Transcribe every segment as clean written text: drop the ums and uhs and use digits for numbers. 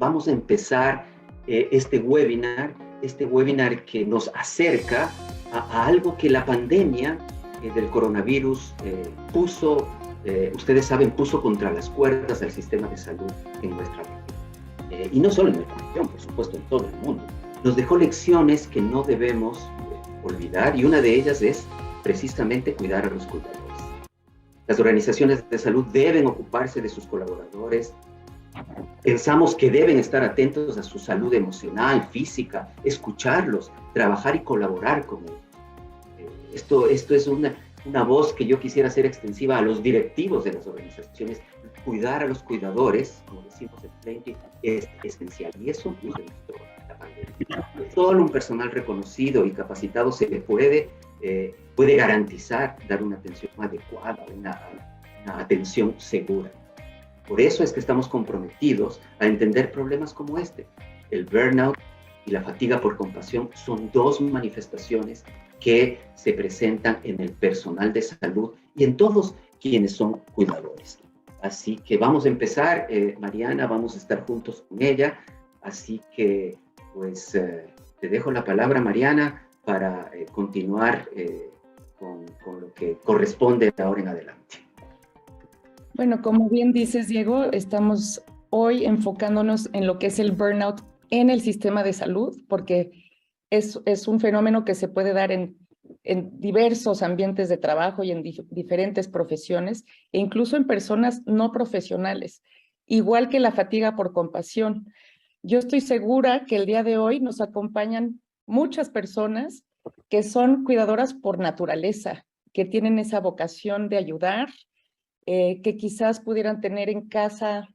vamos a empezar este webinar que nos acerca a algo que la pandemia del coronavirus puso, ustedes saben, puso contra las cuerdas al sistema de salud en nuestra región. Y no solo en nuestra región, por supuesto, en todo el mundo. Nos dejó lecciones que no debemos olvidar, y una de ellas es precisamente cuidar a los cuidadores. Las organizaciones de salud deben ocuparse de sus colaboradores. Pensamos que deben estar atentos a su salud emocional, física, escucharlos, trabajar y colaborar con ellos. Esto es una voz que yo quisiera hacer extensiva a los directivos de las organizaciones. Cuidar a los cuidadores, como decimos en Plenty, es esencial, y eso nos demostró la pandemia. Solo un personal reconocido y capacitado se le puede garantizar dar una atención adecuada, una atención segura. Por eso es que estamos comprometidos a entender problemas como este. El burnout y la fatiga por compasión son dos manifestaciones que se presentan en el personal de salud y en todos quienes son cuidadores. Así que vamos a empezar, Mariana, vamos a estar juntos con ella. Así que, pues, te dejo la palabra, Mariana, para continuar con lo que corresponde de ahora en adelante. Bueno, como bien dices, Diego, estamos hoy enfocándonos en lo que es el burnout en el sistema de salud, porque es un fenómeno que se puede dar en diversos ambientes de trabajo y en diferentes profesiones, e incluso en personas no profesionales, igual que la fatiga por compasión. Yo estoy segura que el día de hoy nos acompañan muchas personas que son cuidadoras por naturaleza, que tienen esa vocación de ayudar, que quizás pudieran tener en casa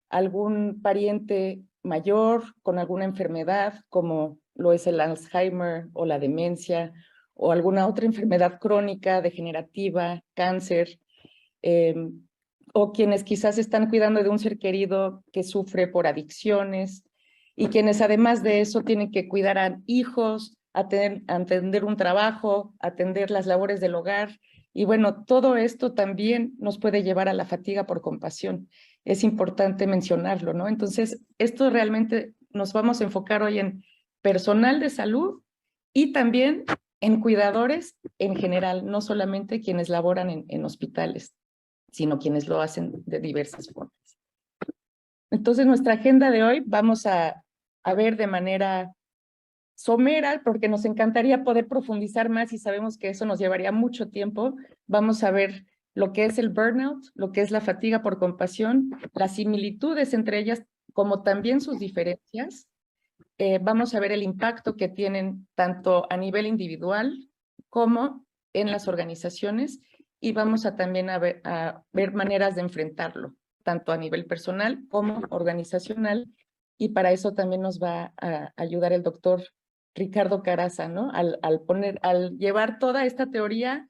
algún pariente mayor con alguna enfermedad, como lo es el Alzheimer o la demencia, o alguna otra enfermedad crónica, degenerativa, cáncer, o quienes quizás están cuidando de un ser querido que sufre por adicciones, y quienes además de eso tienen que cuidar a hijos, atender un trabajo, atender las labores del hogar. Y bueno, todo esto también nos puede llevar a la fatiga por compasión. Es importante mencionarlo, ¿no? Entonces, esto realmente nos vamos a enfocar hoy en personal de salud y también en cuidadores en general, no solamente quienes laboran en hospitales, sino quienes lo hacen de diversas formas. Entonces, nuestra agenda de hoy vamos a ver de manera somera, porque nos encantaría poder profundizar más y sabemos que eso nos llevaría mucho tiempo. Vamos a ver lo que es el burnout, lo que es la fatiga por compasión, las similitudes entre ellas, como también sus diferencias. Vamos a ver el impacto que tienen tanto a nivel individual como en las organizaciones, y vamos a también a ver maneras de enfrentarlo, tanto a nivel personal como organizacional, y para eso también nos va a ayudar el doctor Ricardo Caraza, ¿no? Al llevar toda esta teoría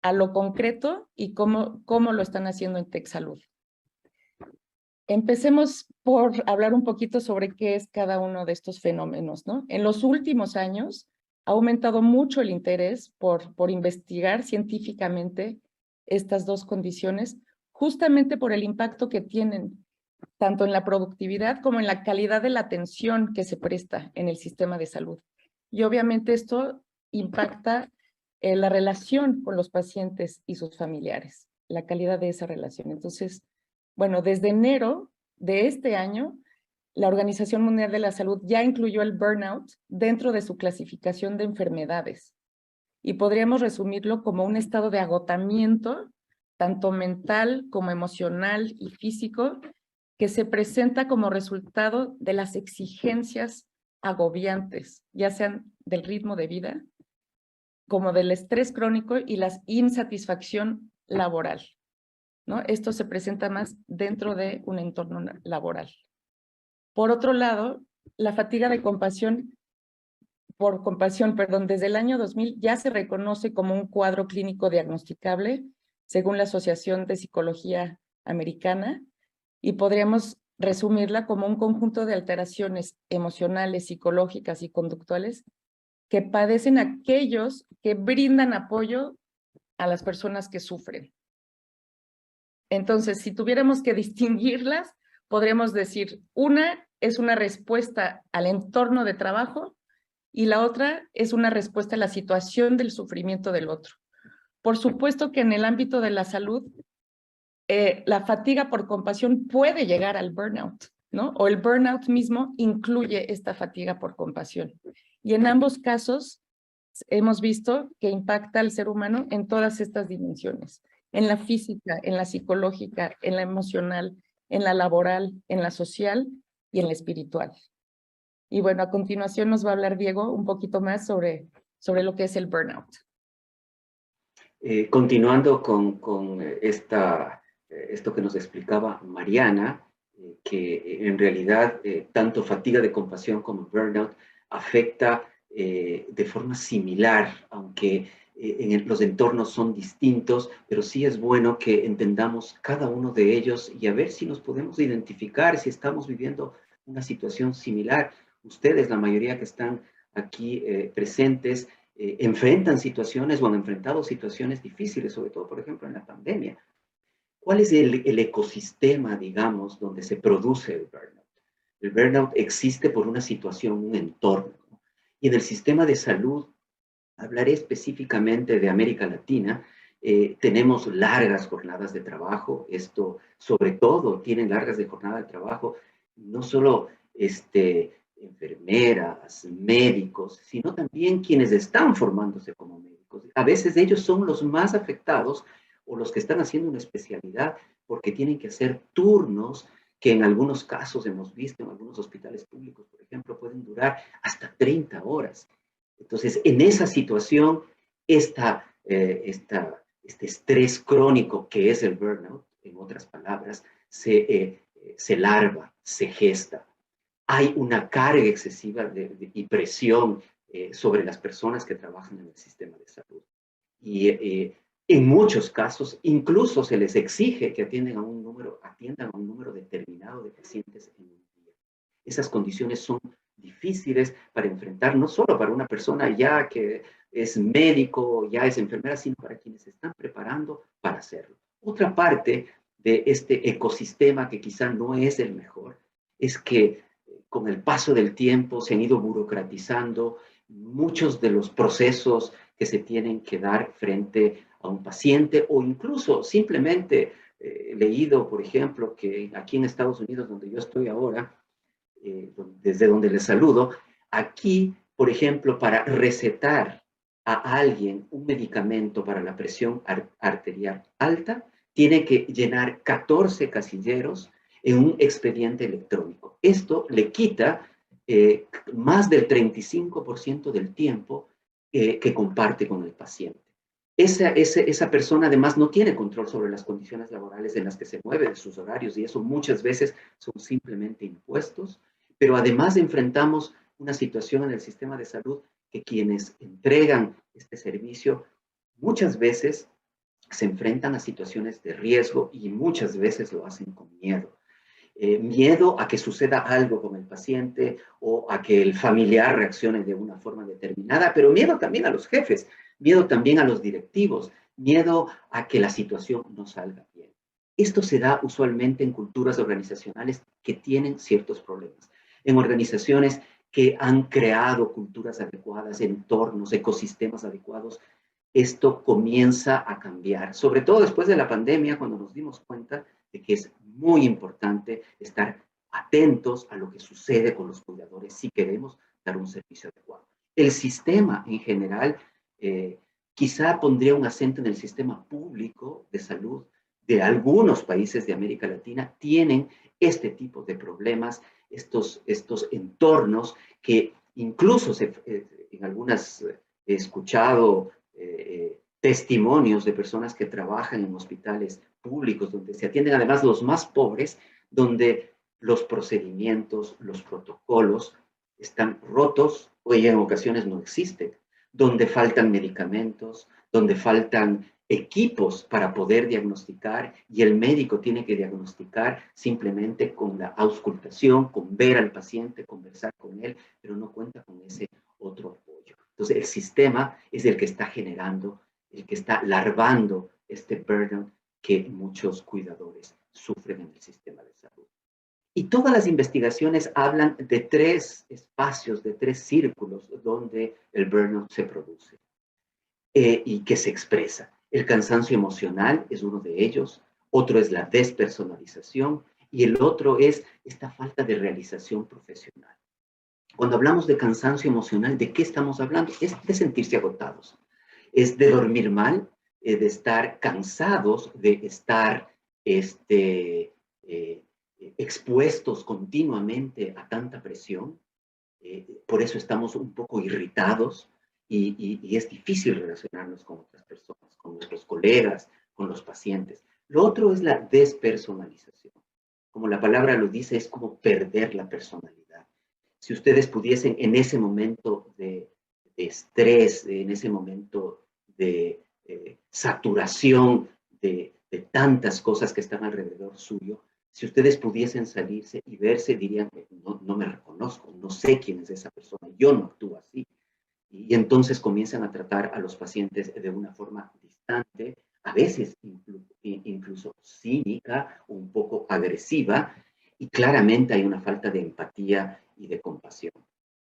a lo concreto y cómo lo están haciendo en TechSalud. Empecemos por hablar un poquito sobre qué es cada uno de estos fenómenos, ¿no? En los últimos años ha aumentado mucho el interés por investigar científicamente estas dos condiciones, justamente por el impacto que tienen tanto en la productividad como en la calidad de la atención que se presta en el sistema de salud. Y obviamente esto impacta la relación con los pacientes y sus familiares, la calidad de esa relación. Entonces, bueno, desde enero de este año, la Organización Mundial de la Salud ya incluyó el burnout dentro de su clasificación de enfermedades. Y podríamos resumirlo como un estado de agotamiento, tanto mental como emocional y físico, que se presenta como resultado de las exigencias agobiantes, ya sean del ritmo de vida, como del estrés crónico y la insatisfacción laboral, ¿no? Esto se presenta más dentro de un entorno laboral. Por otro lado, la fatiga por compasión, desde el año 2000 ya se reconoce como un cuadro clínico diagnosticable según la Asociación de Psicología Americana, y podríamos resumirla como un conjunto de alteraciones emocionales, psicológicas y conductuales que padecen aquellos que brindan apoyo a las personas que sufren. Entonces, si tuviéramos que distinguirlas, podríamos decir, una es una respuesta al entorno de trabajo y la otra es una respuesta a la situación del sufrimiento del otro. Por supuesto que en el ámbito de la salud, la fatiga por compasión puede llegar al burnout, ¿no? O el burnout mismo incluye esta fatiga por compasión. Y en ambos casos hemos visto que impacta al ser humano en todas estas dimensiones, en la física, en la psicológica, en la emocional, en la laboral, en la social y en la espiritual. Y bueno, a continuación nos va a hablar Diego un poquito más sobre lo que es el burnout. Continuando con esto que nos explicaba Mariana, que en realidad tanto fatiga de compasión como burnout afecta de forma similar, aunque los entornos son distintos, pero sí es bueno que entendamos cada uno de ellos y a ver si nos podemos identificar, si estamos viviendo una situación similar. Ustedes, la mayoría que están aquí presentes, enfrentan situaciones o han enfrentado situaciones difíciles, sobre todo, por ejemplo, en la pandemia. ¿Cuál es el ecosistema, digamos, donde se produce el burnout? El burnout existe por una situación, un entorno, ¿no? Y en el sistema de salud, hablaré específicamente de América Latina, tenemos largas jornadas de trabajo. Esto, sobre todo, tienen largas de jornada de trabajo, no solo enfermeras, médicos, sino también quienes están formándose como médicos. A veces ellos son los más afectados o los que están haciendo una especialidad porque tienen que hacer turnos que en algunos casos hemos visto, en algunos hospitales públicos, por ejemplo, pueden durar hasta 30 horas. Entonces, en esa situación, este estrés crónico que es el burnout, en otras palabras, se larva, se gesta. Hay una carga excesiva y presión sobre las personas que trabajan en el sistema de salud. Y en muchos casos, incluso se les exige que atiendan a un número determinado de pacientes en un día. Esas condiciones son difíciles para enfrentar, no solo para una persona ya que es médico, ya es enfermera, sino para quienes se están preparando para hacerlo. Otra parte de este ecosistema que quizá no es el mejor es que con el paso del tiempo se han ido burocratizando muchos de los procesos que se tienen que dar frente a un paciente o incluso simplemente leído, por ejemplo, que aquí en Estados Unidos, donde yo estoy ahora, desde donde les saludo, aquí, por ejemplo, para recetar a alguien un medicamento para la presión arterial alta, tiene que llenar 14 casilleros en un expediente electrónico. Esto le quita más del 35% del tiempo que comparte con el paciente. Esa persona además no tiene control sobre las condiciones laborales en las que se mueve, de sus horarios, y eso muchas veces son simplemente impuestos, pero además enfrentamos una situación en el sistema de salud que quienes entregan este servicio muchas veces se enfrentan a situaciones de riesgo y muchas veces lo hacen con miedo. Miedo a que suceda algo con el paciente o a que el familiar reaccione de una forma determinada, pero miedo también a los jefes, miedo también a los directivos, miedo a que la situación no salga bien. Esto se da usualmente en culturas organizacionales que tienen ciertos problemas, en organizaciones que han creado culturas adecuadas, entornos, ecosistemas adecuados. Esto comienza a cambiar, sobre todo después de la pandemia, cuando nos dimos cuenta de que es muy importante estar atentos a lo que sucede con los cuidadores si queremos dar un servicio adecuado. El sistema en general, quizá pondría un acento en el sistema público de salud de algunos países de América Latina, tienen este tipo de problemas, estos entornos que incluso en algunas he escuchado testimonios de personas que trabajan en hospitales públicos, donde se atienden además los más pobres, donde los procedimientos, los protocolos están rotos o en ocasiones no existen, donde faltan medicamentos, donde faltan equipos para poder diagnosticar y el médico tiene que diagnosticar simplemente con la auscultación, con ver al paciente, conversar con él, pero no cuenta con ese otro apoyo. Entonces, el sistema es el que está generando, el que está larvando este burnout que muchos cuidadores sufren en el sistema de salud. Y todas las investigaciones hablan de tres espacios, de tres círculos donde el burnout se produce y que se expresa. El cansancio emocional es uno de ellos, otro es la despersonalización y el otro es esta falta de realización profesional. Cuando hablamos de cansancio emocional, ¿de qué estamos hablando? Es de sentirse agotados, es de dormir mal, de estar cansados, de estar eh, expuestos continuamente a tanta presión. Por eso estamos un poco irritados y es difícil relacionarnos con otras personas, con nuestros colegas, con los pacientes. Lo otro es la despersonalización. Como la palabra lo dice, es como perder la personalidad. Si ustedes pudiesen en ese momento de estrés, en ese momento de saturación de tantas cosas que están alrededor suyo, si ustedes pudiesen salirse y verse, dirían, no, no me reconozco, no sé quién es esa persona, yo no actúo así. Y entonces comienzan a tratar a los pacientes de una forma distante, a veces incluso cínica, un poco agresiva, y claramente hay una falta de empatía y de compasión.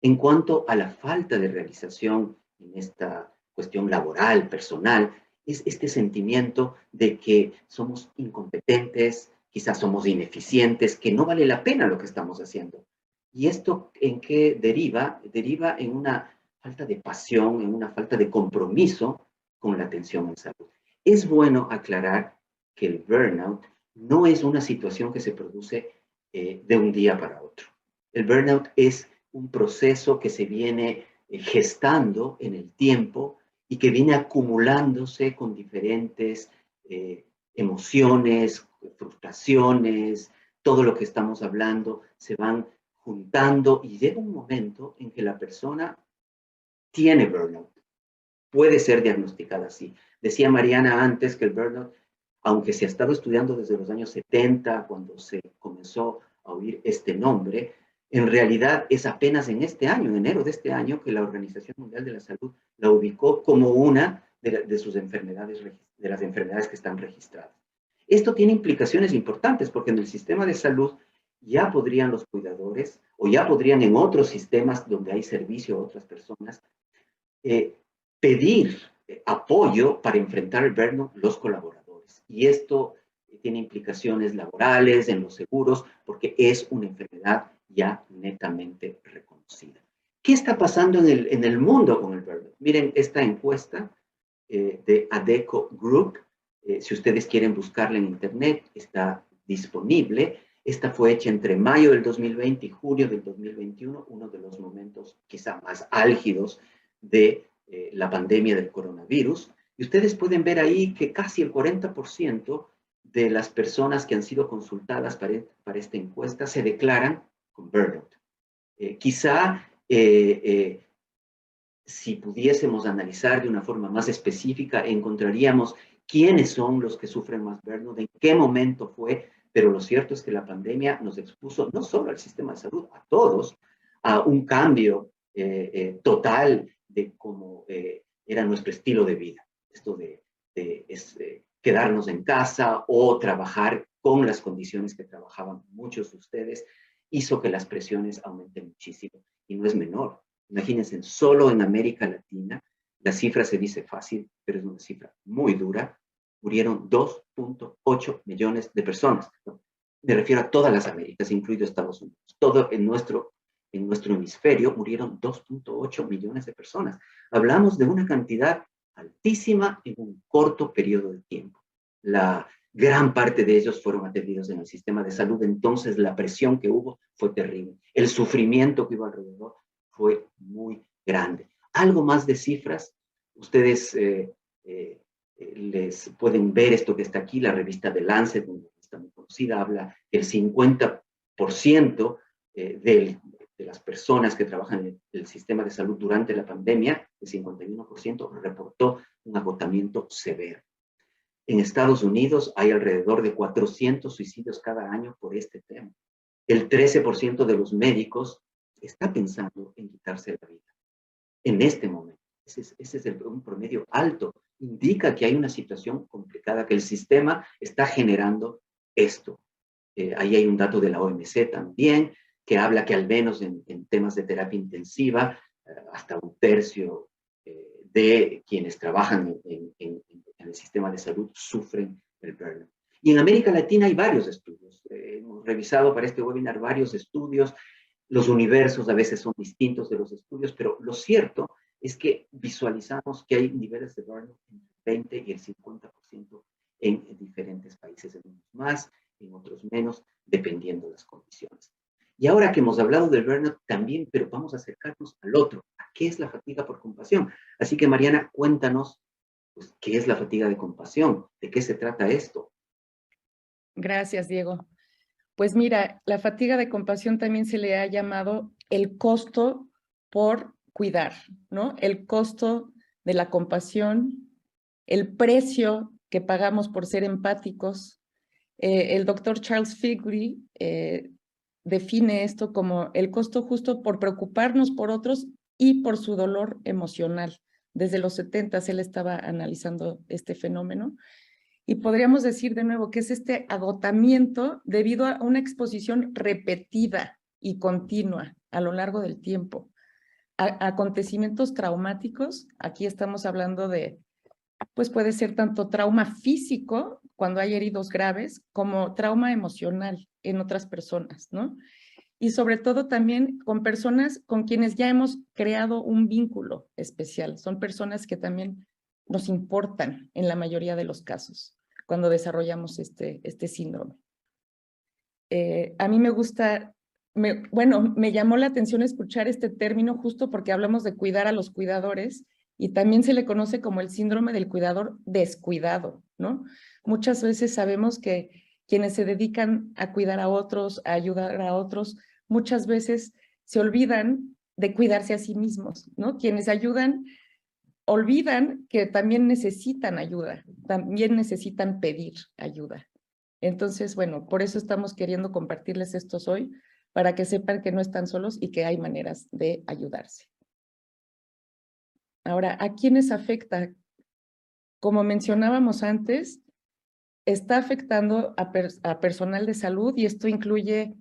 En cuanto a la falta de realización en esta cuestión laboral, personal, es este sentimiento de que somos incompetentes, quizás somos ineficientes, que no vale la pena lo que estamos haciendo. ¿Y esto en qué deriva? Deriva en una falta de pasión, en una falta de compromiso con la atención en salud. Es bueno aclarar que el burnout no es una situación que se produce de un día para otro. El burnout es un proceso que se viene gestando en el tiempo y que viene acumulándose con diferentes emociones, frustraciones, todo lo que estamos hablando, se van juntando y llega un momento en que la persona tiene burnout. Puede ser diagnosticada así. Decía Mariana antes que el burnout, aunque se ha estado estudiando desde los años 70, cuando se comenzó a oír este nombre, en realidad es apenas en este año, en enero de este año, que la Organización Mundial de la Salud la ubicó como una de sus enfermedades, de las enfermedades que están registradas. Esto tiene implicaciones importantes porque en el sistema de salud ya podrían los cuidadores o ya podrían en otros sistemas donde hay servicio a otras personas pedir apoyo para enfrentar el burnout los colaboradores. Y esto tiene implicaciones laborales, en los seguros, porque es una enfermedad ya netamente reconocida. ¿Qué está pasando en el mundo con el burnout? Miren esta encuesta de ADECO Group. Si ustedes quieren buscarla en internet, está disponible. Esta fue hecha entre mayo del 2020 y julio del 2021, uno de los momentos quizá más álgidos de la pandemia del coronavirus. Y ustedes pueden ver ahí que casi el 40% de las personas que han sido consultadas para esta encuesta se declaran con burnout. Quizá si pudiésemos analizar de una forma más específica, encontraríamos quiénes son los que sufren más burnout, en qué momento fue, pero lo cierto es que la pandemia nos expuso no solo al sistema de salud, a todos, a un cambio total de cómo era nuestro estilo de vida. Esto de quedarnos en casa o trabajar con las condiciones que trabajaban muchos de ustedes, hizo que las presiones aumenten muchísimo y no es menor. Imagínense, solo en América Latina, la cifra se dice fácil, pero es una cifra muy dura, murieron 2.8 millones de personas. ¿No? Me refiero a todas las Américas, incluido Estados Unidos. Todo en nuestro hemisferio murieron 2.8 millones de personas. Hablamos de una cantidad altísima en un corto periodo de tiempo. La gran parte de ellos fueron atendidos en el sistema de salud, entonces la presión que hubo fue terrible. El sufrimiento que hubo alrededor fue muy grande. Algo más de cifras, ustedes les pueden ver esto que está aquí, la revista The Lancet, una revista muy conocida, habla que el 50% de las personas que trabajan en el sistema de salud durante la pandemia, el 51% reportó un agotamiento severo. En Estados Unidos hay alrededor de 400 suicidios cada año por este tema. El 13% de los médicos está pensando en quitarse la vida en este momento. Ese es un promedio alto. Indica que hay una situación complicada, que el sistema está generando esto. Ahí hay un dato de la OMC también, que habla que al menos en temas de terapia intensiva, hasta un tercio de quienes trabajan en el sistema de salud sufren el burnout. Y en América Latina hay varios estudios. Hemos revisado para este webinar varios estudios. Los universos a veces son distintos de los estudios, pero lo cierto es que visualizamos que hay niveles de burnout entre el 20 y el 50% en diferentes países, en unos más, en otros menos, dependiendo de las condiciones. Y ahora que hemos hablado del burnout también, pero vamos a acercarnos al otro, a qué es la fatiga por compasión. Así que Mariana, cuéntanos, pues, ¿qué es la fatiga de compasión? ¿De qué se trata esto? Gracias, Diego. Pues mira, la fatiga de compasión también se le ha llamado el costo por cuidar, ¿no? El costo de la compasión, el precio que pagamos por ser empáticos. El doctor Charles Figley define esto como el costo justo por preocuparnos por otros y por su dolor emocional. Desde los 70 él estaba analizando este fenómeno. Y podríamos decir de nuevo que es este agotamiento debido a una exposición repetida y continua a lo largo del tiempo. A acontecimientos traumáticos, aquí estamos hablando de, pues puede ser tanto trauma físico, cuando hay heridos graves, como trauma emocional en otras personas, ¿no? Y sobre todo también con personas con quienes ya hemos creado un vínculo especial. Son personas que también nos importan en la mayoría de los casos cuando desarrollamos este síndrome. A mí me gusta, me llamó la atención escuchar este término justo porque hablamos de cuidar a los cuidadores y también se le conoce como el síndrome del cuidador descuidado, ¿no? Muchas veces sabemos que quienes se dedican a cuidar a otros, a ayudar a otros, muchas veces se olvidan de cuidarse a sí mismos, ¿no? Quienes ayudan olvidan que también necesitan ayuda, también necesitan pedir ayuda. Entonces, bueno, por eso estamos queriendo compartirles estos hoy, para que sepan que no están solos y que hay maneras de ayudarse. Ahora, ¿a quiénes afecta? Como mencionábamos antes, está afectando a personal de salud y esto incluye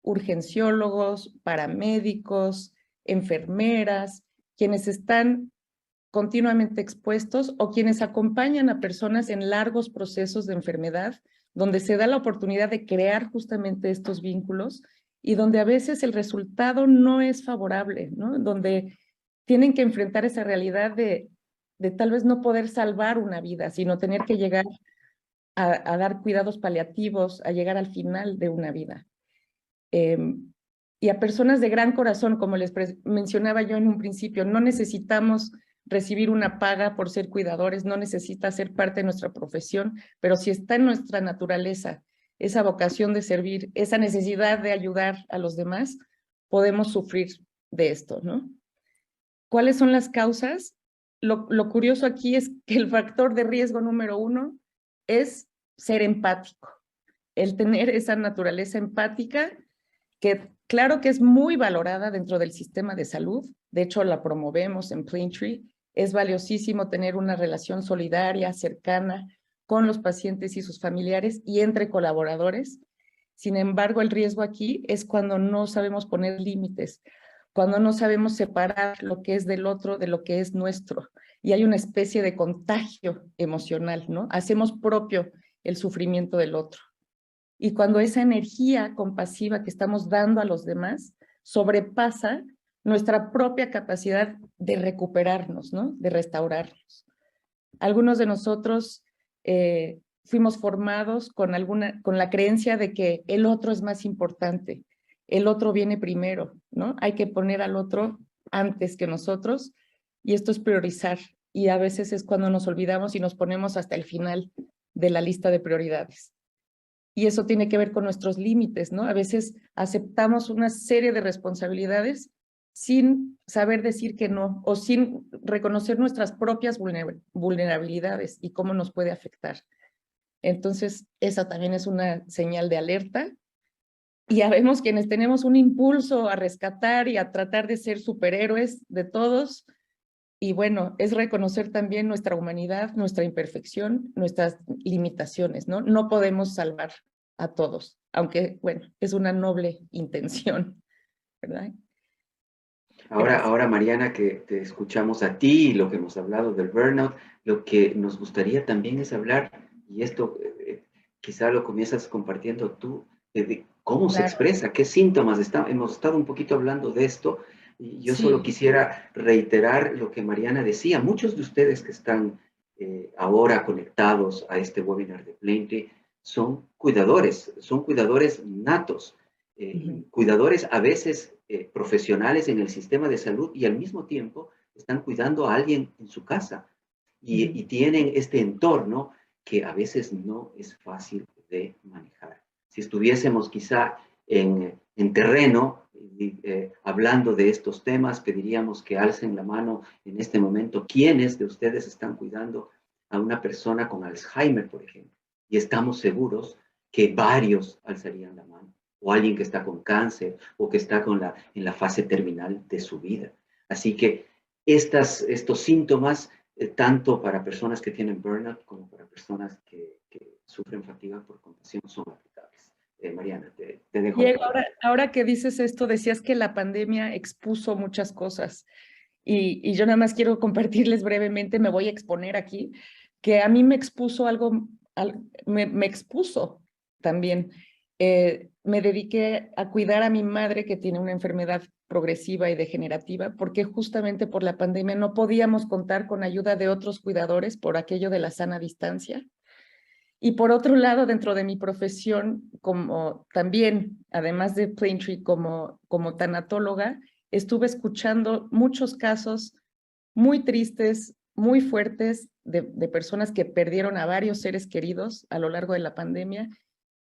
urgenciólogos, paramédicos, enfermeras, quienes están continuamente expuestos o quienes acompañan a personas en largos procesos de enfermedad, donde se da la oportunidad de crear justamente estos vínculos y donde a veces el resultado no es favorable, ¿no? Donde tienen que enfrentar esa realidad de tal vez no poder salvar una vida, sino tener que llegar a dar cuidados paliativos, a llegar al final de una vida. Y a personas de gran corazón, como les mencionaba yo en un principio, no necesitamos recibir una paga por ser cuidadores, no necesita ser parte de nuestra profesión, pero si está en nuestra naturaleza esa vocación de servir, esa necesidad de ayudar a los demás, podemos sufrir de esto, ¿no? ¿Cuáles son las causas? Lo curioso aquí es que el factor de riesgo número 1 es ser empático, el tener esa naturaleza empática que claro que es muy valorada dentro del sistema de salud, de hecho la promovemos en Plaintree, es valiosísimo tener una relación solidaria, cercana con los pacientes y sus familiares y entre colaboradores. Sin embargo, el riesgo aquí es cuando no sabemos poner límites, cuando no sabemos separar lo que es del otro de lo que es nuestro. Y hay una especie de contagio emocional, ¿no? Hacemos propio el sufrimiento del otro. Y cuando esa energía compasiva que estamos dando a los demás sobrepasa nuestra propia capacidad de recuperarnos, ¿no? De restaurarnos. Algunos de nosotros fuimos formados con la creencia de que el otro es más importante, el otro viene primero, ¿no? Hay que poner al otro antes que nosotros y esto es priorizar. Y a veces es cuando nos olvidamos y nos ponemos hasta el final de la lista de prioridades. Y eso tiene que ver con nuestros límites, ¿no? A veces aceptamos una serie de responsabilidades sin saber decir que no o sin reconocer nuestras propias vulnerabilidades y cómo nos puede afectar. Entonces, esa también es una señal de alerta. Y ya vemos quienes tenemos un impulso a rescatar y a tratar de ser superhéroes de todos. Y bueno, es reconocer también nuestra humanidad, nuestra imperfección, nuestras limitaciones, ¿no? No podemos salvar a todos, aunque, bueno, es una noble intención, ¿verdad? Ahora, Mariana, que te escuchamos a ti y lo que hemos hablado del burnout, lo que nos gustaría también es hablar, y esto quizá lo comienzas compartiendo tú, de cómo se Claro, expresa, qué síntomas. Hemos estado un poquito hablando de esto, y yo solo sí. quisiera reiterar lo que Mariana decía. Muchos de ustedes que están ahora conectados a este webinar de Plently son cuidadores natos, cuidadores a veces profesionales en el sistema de salud y al mismo tiempo están cuidando a alguien en su casa y tienen este entorno que a veces no es fácil de manejar. Si estuviésemos quizá en terreno hablando de estos temas, pediríamos que alcen la mano en este momento quiénes de ustedes están cuidando a una persona con Alzheimer, por ejemplo, y estamos seguros que varios alzarían la mano, o alguien que está con cáncer o que está en la fase terminal de su vida. Así que estos síntomas, tanto para personas que tienen burnout como para personas que sufren fatiga por compasión, son aplicables. Mariana, te dejo la Diego, palabra. ahora que dices esto, decías que la pandemia expuso muchas cosas y yo nada más quiero compartirles brevemente, me voy a exponer aquí, que a mí me expuso algo, me expuso también. Me dediqué a cuidar a mi madre que tiene una enfermedad progresiva y degenerativa, porque justamente por la pandemia no podíamos contar con ayuda de otros cuidadores por aquello de la sana distancia. Y por otro lado, dentro de mi profesión, como también, además de Plaintree como tanatóloga, estuve escuchando muchos casos muy tristes, muy fuertes de personas que perdieron a varios seres queridos a lo largo de la pandemia.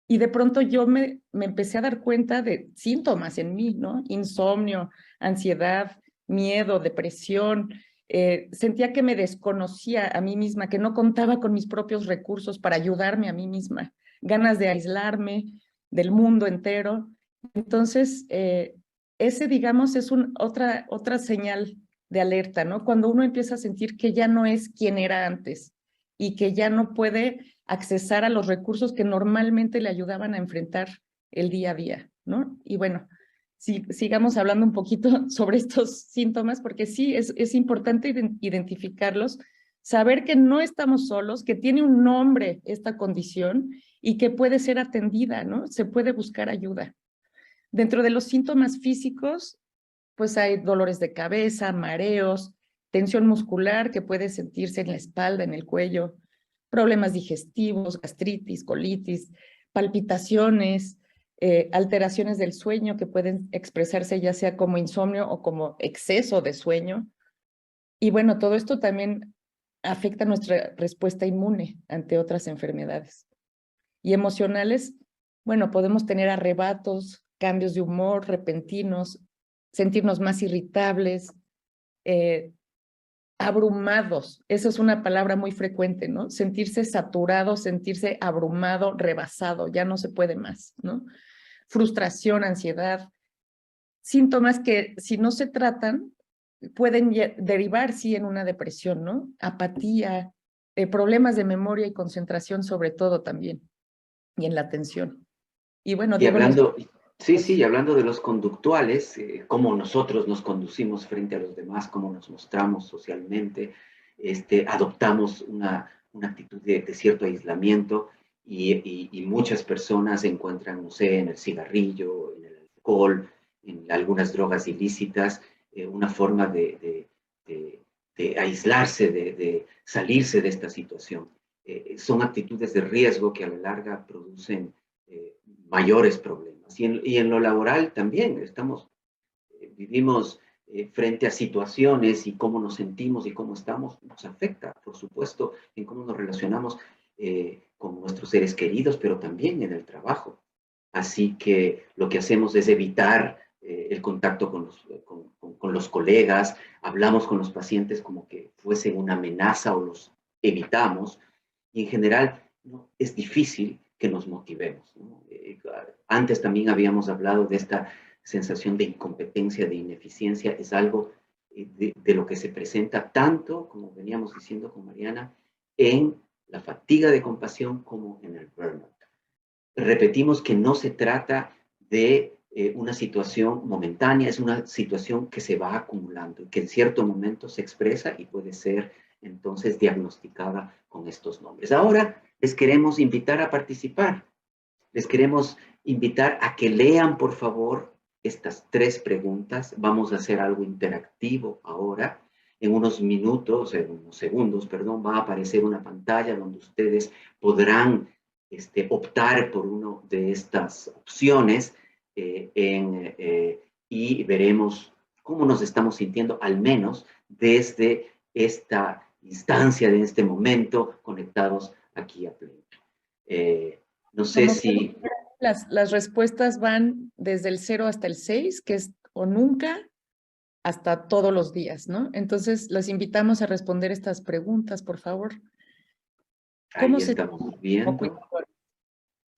Y de pronto yo me empecé a dar cuenta de síntomas en mí, ¿no? Insomnio, ansiedad, miedo, depresión. Sentía que me desconocía a mí misma, que no contaba con mis propios recursos para ayudarme a mí misma, ganas de aislarme del mundo entero. Entonces, ese, digamos, es otra señal de alerta, ¿no? Cuando uno empieza a sentir que ya no es quien era antes y que ya no puede accesar a los recursos que normalmente le ayudaban a enfrentar el día a día, ¿no? Y bueno, sigamos hablando un poquito sobre estos síntomas, porque sí, es importante identificarlos, saber que no estamos solos, que tiene un nombre esta condición y que puede ser atendida, ¿no? Se puede buscar ayuda. Dentro de los síntomas físicos, pues hay dolores de cabeza, mareos, tensión muscular que puede sentirse en la espalda, en el cuello, problemas digestivos, gastritis, colitis, palpitaciones, alteraciones del sueño que pueden expresarse ya sea como insomnio o como exceso de sueño. Y bueno, todo esto también afecta nuestra respuesta inmune ante otras enfermedades. Y emocionales, bueno, podemos tener arrebatos, cambios de humor repentinos, sentirnos más irritables, eh, abrumados. Esa es una palabra muy frecuente, ¿no? Sentirse saturado, sentirse abrumado, rebasado, ya no se puede más, ¿no? Frustración, ansiedad, síntomas que si no se tratan pueden derivar, sí, en una depresión, ¿no? Apatía, problemas de memoria y concentración sobre todo también, y en la atención. Y bueno, Y Diego, no sé. hablando, sí, sí, y hablando de los conductuales, cómo nosotros nos conducimos frente a los demás, cómo nos mostramos socialmente, adoptamos una actitud de cierto aislamiento y muchas personas encuentran, no sé, en el cigarrillo, en el alcohol, en algunas drogas ilícitas, una forma de aislarse, de salirse de esta situación. Son actitudes de riesgo que a la larga producen mayores problemas. Y en lo laboral también vivimos frente a situaciones y cómo nos sentimos y cómo estamos, nos afecta, por supuesto, en cómo nos relacionamos con nuestros seres queridos, pero también en el trabajo. Así que lo que hacemos es evitar el contacto con los colegas, hablamos con los pacientes como que fuesen una amenaza o los evitamos. Y en general, ¿no?, es difícil que nos motivemos, ¿no? Antes también habíamos hablado de esta sensación de incompetencia, de ineficiencia, es algo de lo que se presenta tanto, como veníamos diciendo con Mariana, en la fatiga de compasión como en el burnout. repetimos que no se trata de una situación momentánea, es una situación que se va acumulando y que en cierto momento se expresa y puede ser entonces diagnosticada con estos nombres. Ahora les queremos invitar a participar. Les queremos invitar a que lean, por favor, estas 3 preguntas. Vamos a hacer algo interactivo ahora. En unos minutos, en unos segundos, perdón, va a aparecer una pantalla donde ustedes podrán optar por una de estas opciones y veremos cómo nos estamos sintiendo, al menos desde esta instancia, de este momento, conectados aquí a Pleno. No sé Como si... las respuestas van desde el 0 hasta el 6, que es o nunca, hasta todos los días, ¿no? Entonces, los invitamos a responder estas preguntas, por favor. ¿Cómo Ahí se... estamos viendo.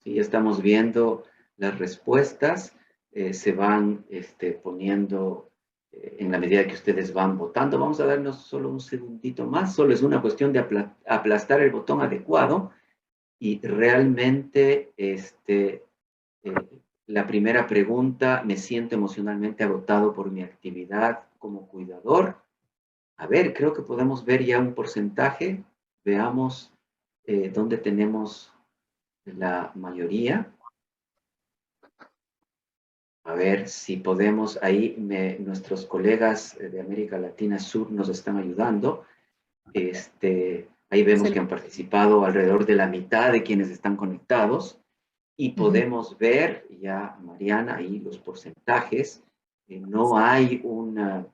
Sí, estamos viendo las respuestas. Se van poniendo en la medida que ustedes van votando. Vamos a darnos solo un segundito más. Solo es una cuestión de aplastar el botón adecuado y realmente la primera pregunta: ¿me siento emocionalmente agotado por mi actividad como cuidador? A ver, creo que podemos ver ya un porcentaje. Veamos dónde tenemos la mayoría. A ver si podemos, ahí nuestros colegas de América Latina Sur nos están ayudando. Ahí vemos que han participado alrededor de la mitad de quienes están conectados. Y podemos ver ya, Mariana, ahí los porcentajes. No hay un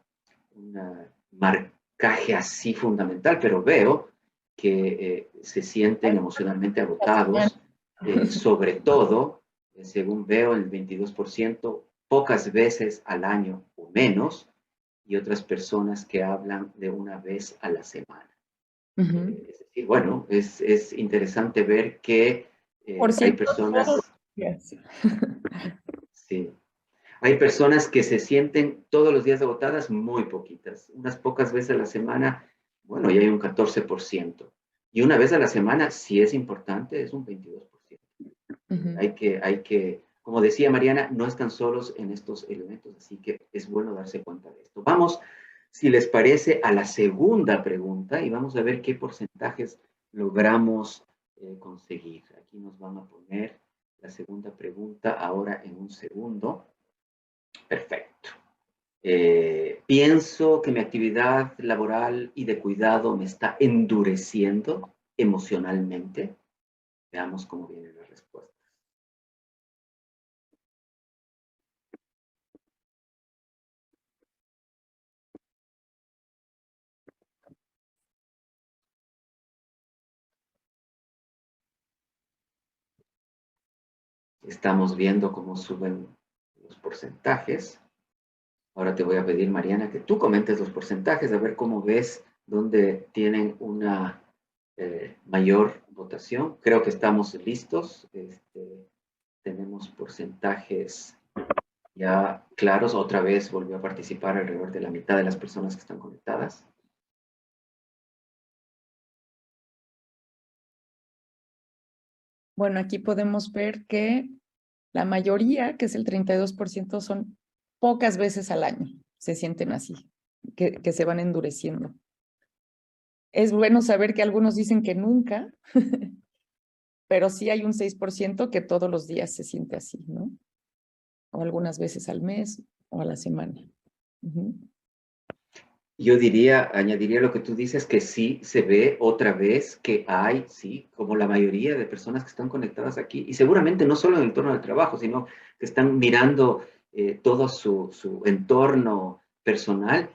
marcaje así fundamental, pero veo que se sienten emocionalmente agotados, sobre todo, según veo, el 22%, pocas veces al año o menos, y otras personas que hablan de una vez a la semana. Es decir, bueno, es interesante ver que hay personas... Sí, hay personas que se sienten todos los días agotadas, muy poquitas. Unas pocas veces a la semana, bueno, ya hay un 14%. Y una vez a la semana, si es importante, es un 22%. Hay que, como decía Mariana, no están solos en estos elementos, así que es bueno darse cuenta de esto. Vamos, si les parece, a la segunda pregunta y vamos a ver qué porcentajes logramos conseguir. Aquí nos van a poner la segunda pregunta ahora en un segundo. Perfecto. Pienso que mi actividad laboral y de cuidado me está endureciendo emocionalmente. Veamos cómo vienen las respuestas. Estamos viendo cómo suben los porcentajes. Ahora te voy a pedir, Mariana, que tú comentes los porcentajes, a ver cómo ves dónde tienen una mayor votación. Creo que estamos listos. Tenemos porcentajes ya claros. Otra vez volvió a participar alrededor de la mitad de las personas que están conectadas. Bueno, aquí podemos ver que la mayoría, que es el 32%, son pocas veces al año. Se sienten así, que se van endureciendo. Es bueno saber que algunos dicen que nunca, pero sí hay un 6% que todos los días se siente así, ¿no? O algunas veces al mes o a la semana. Yo añadiría lo que tú dices, que sí se ve otra vez que hay, sí, como la mayoría de personas que están conectadas aquí, y seguramente no solo en el entorno del trabajo, sino que están mirando todo su entorno personal.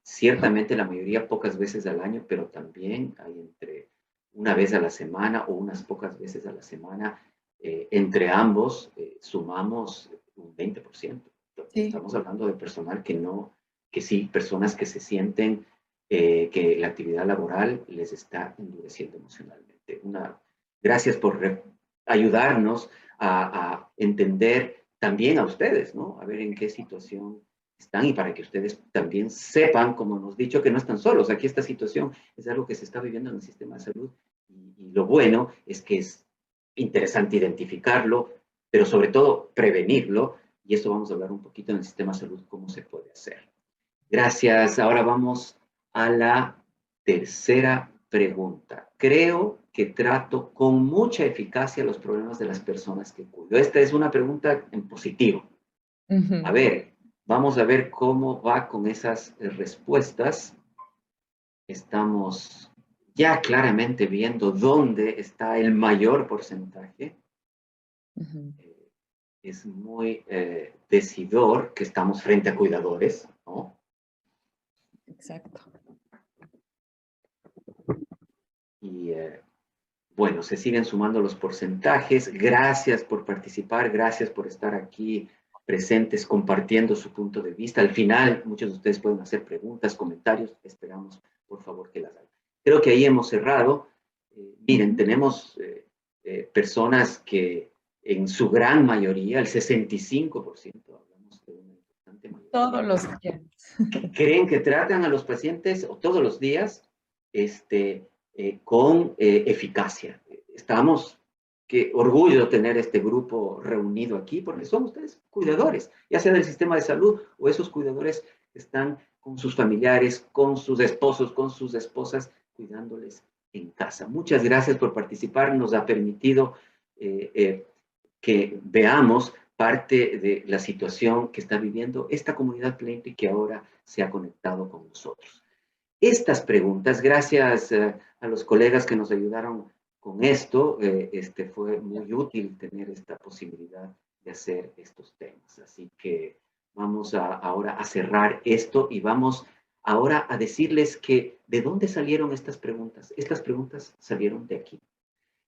Ciertamente la mayoría pocas veces al año, pero también hay entre una vez a la semana o unas pocas veces a la semana. Entre ambos sumamos un 20%. Sí. Estamos hablando de personal que sí, personas que se sienten que la actividad laboral les está endureciendo emocionalmente. Gracias por ayudarnos a entender también a ustedes, ¿no? A ver en qué situación están y para que ustedes también sepan, como hemos dicho, que no están solos. Aquí esta situación es algo que se está viviendo en el sistema de salud y lo bueno es que es interesante identificarlo, pero sobre todo prevenirlo, y eso vamos a hablar un poquito en el sistema de salud, cómo se puede hacer. Gracias. Ahora vamos a la tercera pregunta. Creo que trato con mucha eficacia los problemas de las personas que cuido. Esta es una pregunta en positivo. A ver, vamos a ver cómo va con esas respuestas. Estamos ya claramente viendo dónde está el mayor porcentaje. Es muy decidor que estamos frente a cuidadores, ¿no? Exacto. Y bueno, se siguen sumando los porcentajes. Gracias por participar, gracias por estar aquí presentes, compartiendo su punto de vista. Al final, muchos de ustedes pueden hacer preguntas, comentarios. Esperamos, por favor, que las hagan. Creo que ahí hemos cerrado. Miren, tenemos personas que en su gran mayoría, el 65%, hablamos de una importante mayoría. Todos los días. Creen que tratan a los pacientes o todos los días con eficacia. Estamos, qué orgullo tener este grupo reunido aquí, porque son ustedes cuidadores, ya sea del sistema de salud o esos cuidadores que están con sus familiares, con sus esposos, con sus esposas, cuidándoles en casa. Muchas gracias por participar, nos ha permitido que veamos parte de la situación que está viviendo esta comunidad Plenty que ahora se ha conectado con nosotros. Estas preguntas, gracias a los colegas que nos ayudaron con esto, fue muy útil tener esta posibilidad de hacer estos temas. Así que vamos ahora a cerrar esto y vamos ahora a decirles que de dónde salieron estas preguntas. Estas preguntas salieron de aquí.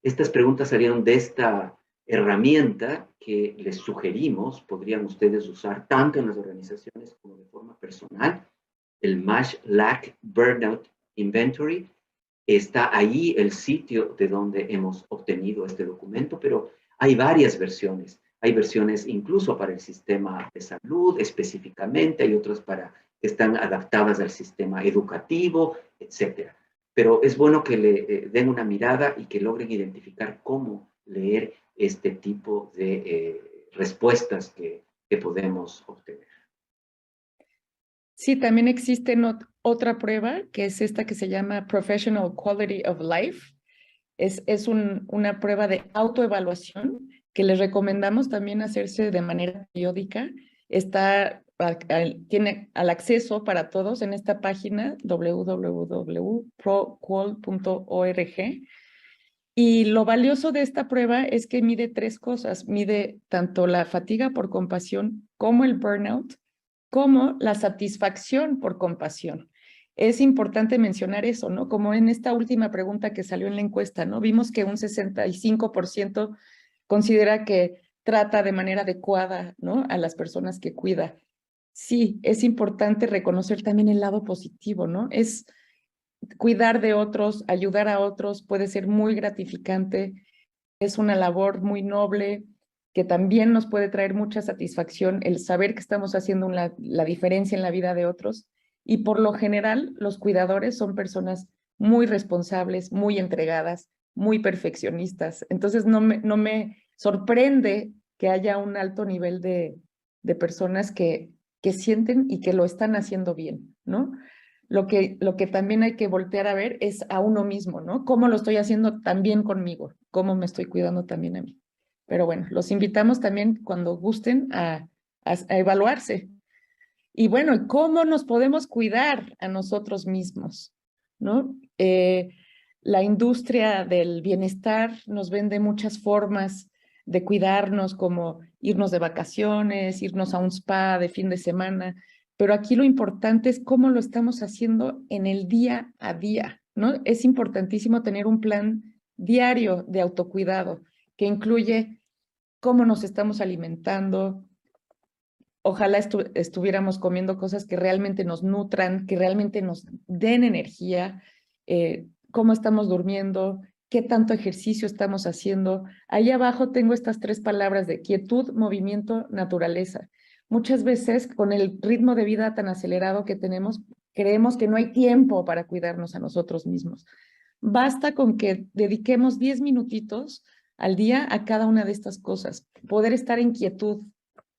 Estas preguntas salieron de esta herramienta que les sugerimos, podrían ustedes usar tanto en las organizaciones como de forma personal, el MASH Lack Burnout Inventory. Está ahí el sitio de donde hemos obtenido este documento, pero hay varias versiones. Hay versiones incluso para el sistema de salud específicamente, hay otras que están adaptadas al sistema educativo, etc. Pero es bueno que le den una mirada y que logren identificar cómo leer este tipo de respuestas que podemos obtener. Sí, también existe otra prueba, que es esta que se llama Professional Quality of Life. Es una prueba de autoevaluación que les recomendamos también hacerse de manera periódica. Tiene al acceso para todos en esta página www.proqual.org. Y lo valioso de esta prueba es que mide tres cosas. Mide tanto la fatiga por compasión como el burnout, como la satisfacción por compasión. Es importante mencionar eso, ¿no? Como en esta última pregunta que salió en la encuesta, ¿no? Vimos que un 65% considera que trata de manera adecuada, ¿no?, a las personas que cuida. Sí, es importante reconocer también el lado positivo, ¿no? Es cuidar de otros, ayudar a otros, puede ser muy gratificante, es una labor muy noble, que también nos puede traer mucha satisfacción el saber que estamos haciendo la diferencia en la vida de otros. Y por lo general, los cuidadores son personas muy responsables, muy entregadas, muy perfeccionistas. Entonces, no me sorprende que haya un alto nivel de personas que sienten y que lo están haciendo bien, ¿no? Lo que también hay que voltear a ver es a uno mismo, ¿no? ¿Cómo lo estoy haciendo también conmigo? ¿Cómo me estoy cuidando también a mí? Pero bueno, los invitamos también cuando gusten a evaluarse. Y bueno, ¿cómo nos podemos cuidar a nosotros mismos? ¿No? La industria del bienestar nos vende muchas formas de cuidarnos, como irnos de vacaciones, irnos a un spa de fin de semana, pero aquí lo importante es cómo lo estamos haciendo en el día a día, ¿no? Es importantísimo tener un plan diario de autocuidado que incluye cómo nos estamos alimentando. Ojalá estuviéramos comiendo cosas que realmente nos nutran, que realmente nos den energía, cómo estamos durmiendo, qué tanto ejercicio estamos haciendo. Ahí abajo tengo estas tres palabras de quietud, movimiento, naturaleza. Muchas veces con el ritmo de vida tan acelerado que tenemos, creemos que no hay tiempo para cuidarnos a nosotros mismos. Basta con que dediquemos 10 minutitos al día a cada una de estas cosas, poder estar en quietud.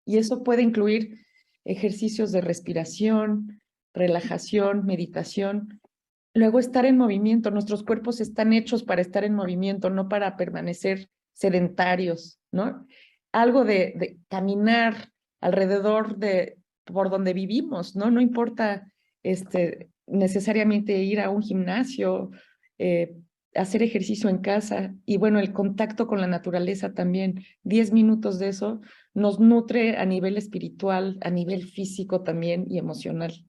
Y eso puede incluir ejercicios de respiración, relajación, meditación. Luego estar en movimiento. Nuestros cuerpos están hechos para estar en movimiento, no para permanecer sedentarios, ¿no? Algo de caminar alrededor de por donde vivimos, ¿no? No importa necesariamente ir a un gimnasio, eh, hacer ejercicio en casa y bueno, el contacto con la naturaleza también. 10 minutos de eso nos nutre a nivel espiritual, a nivel físico también y emocional.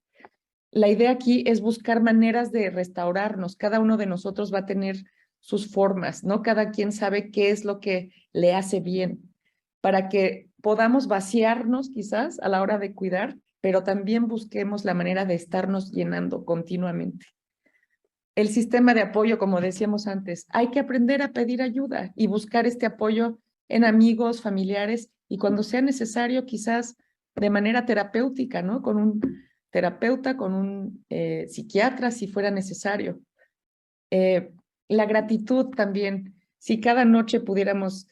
La idea aquí es buscar maneras de restaurarnos. Cada uno de nosotros va a tener sus formas, ¿no? Cada quien sabe qué es lo que le hace bien para que podamos vaciarnos quizás a la hora de cuidar, pero también busquemos la manera de estarnos llenando continuamente. El sistema de apoyo, como decíamos antes, hay que aprender a pedir ayuda y buscar este apoyo en amigos, familiares y cuando sea necesario, quizás de manera terapéutica, ¿no? Con un terapeuta, con un psiquiatra, si fuera necesario. La gratitud también, si cada noche pudiéramos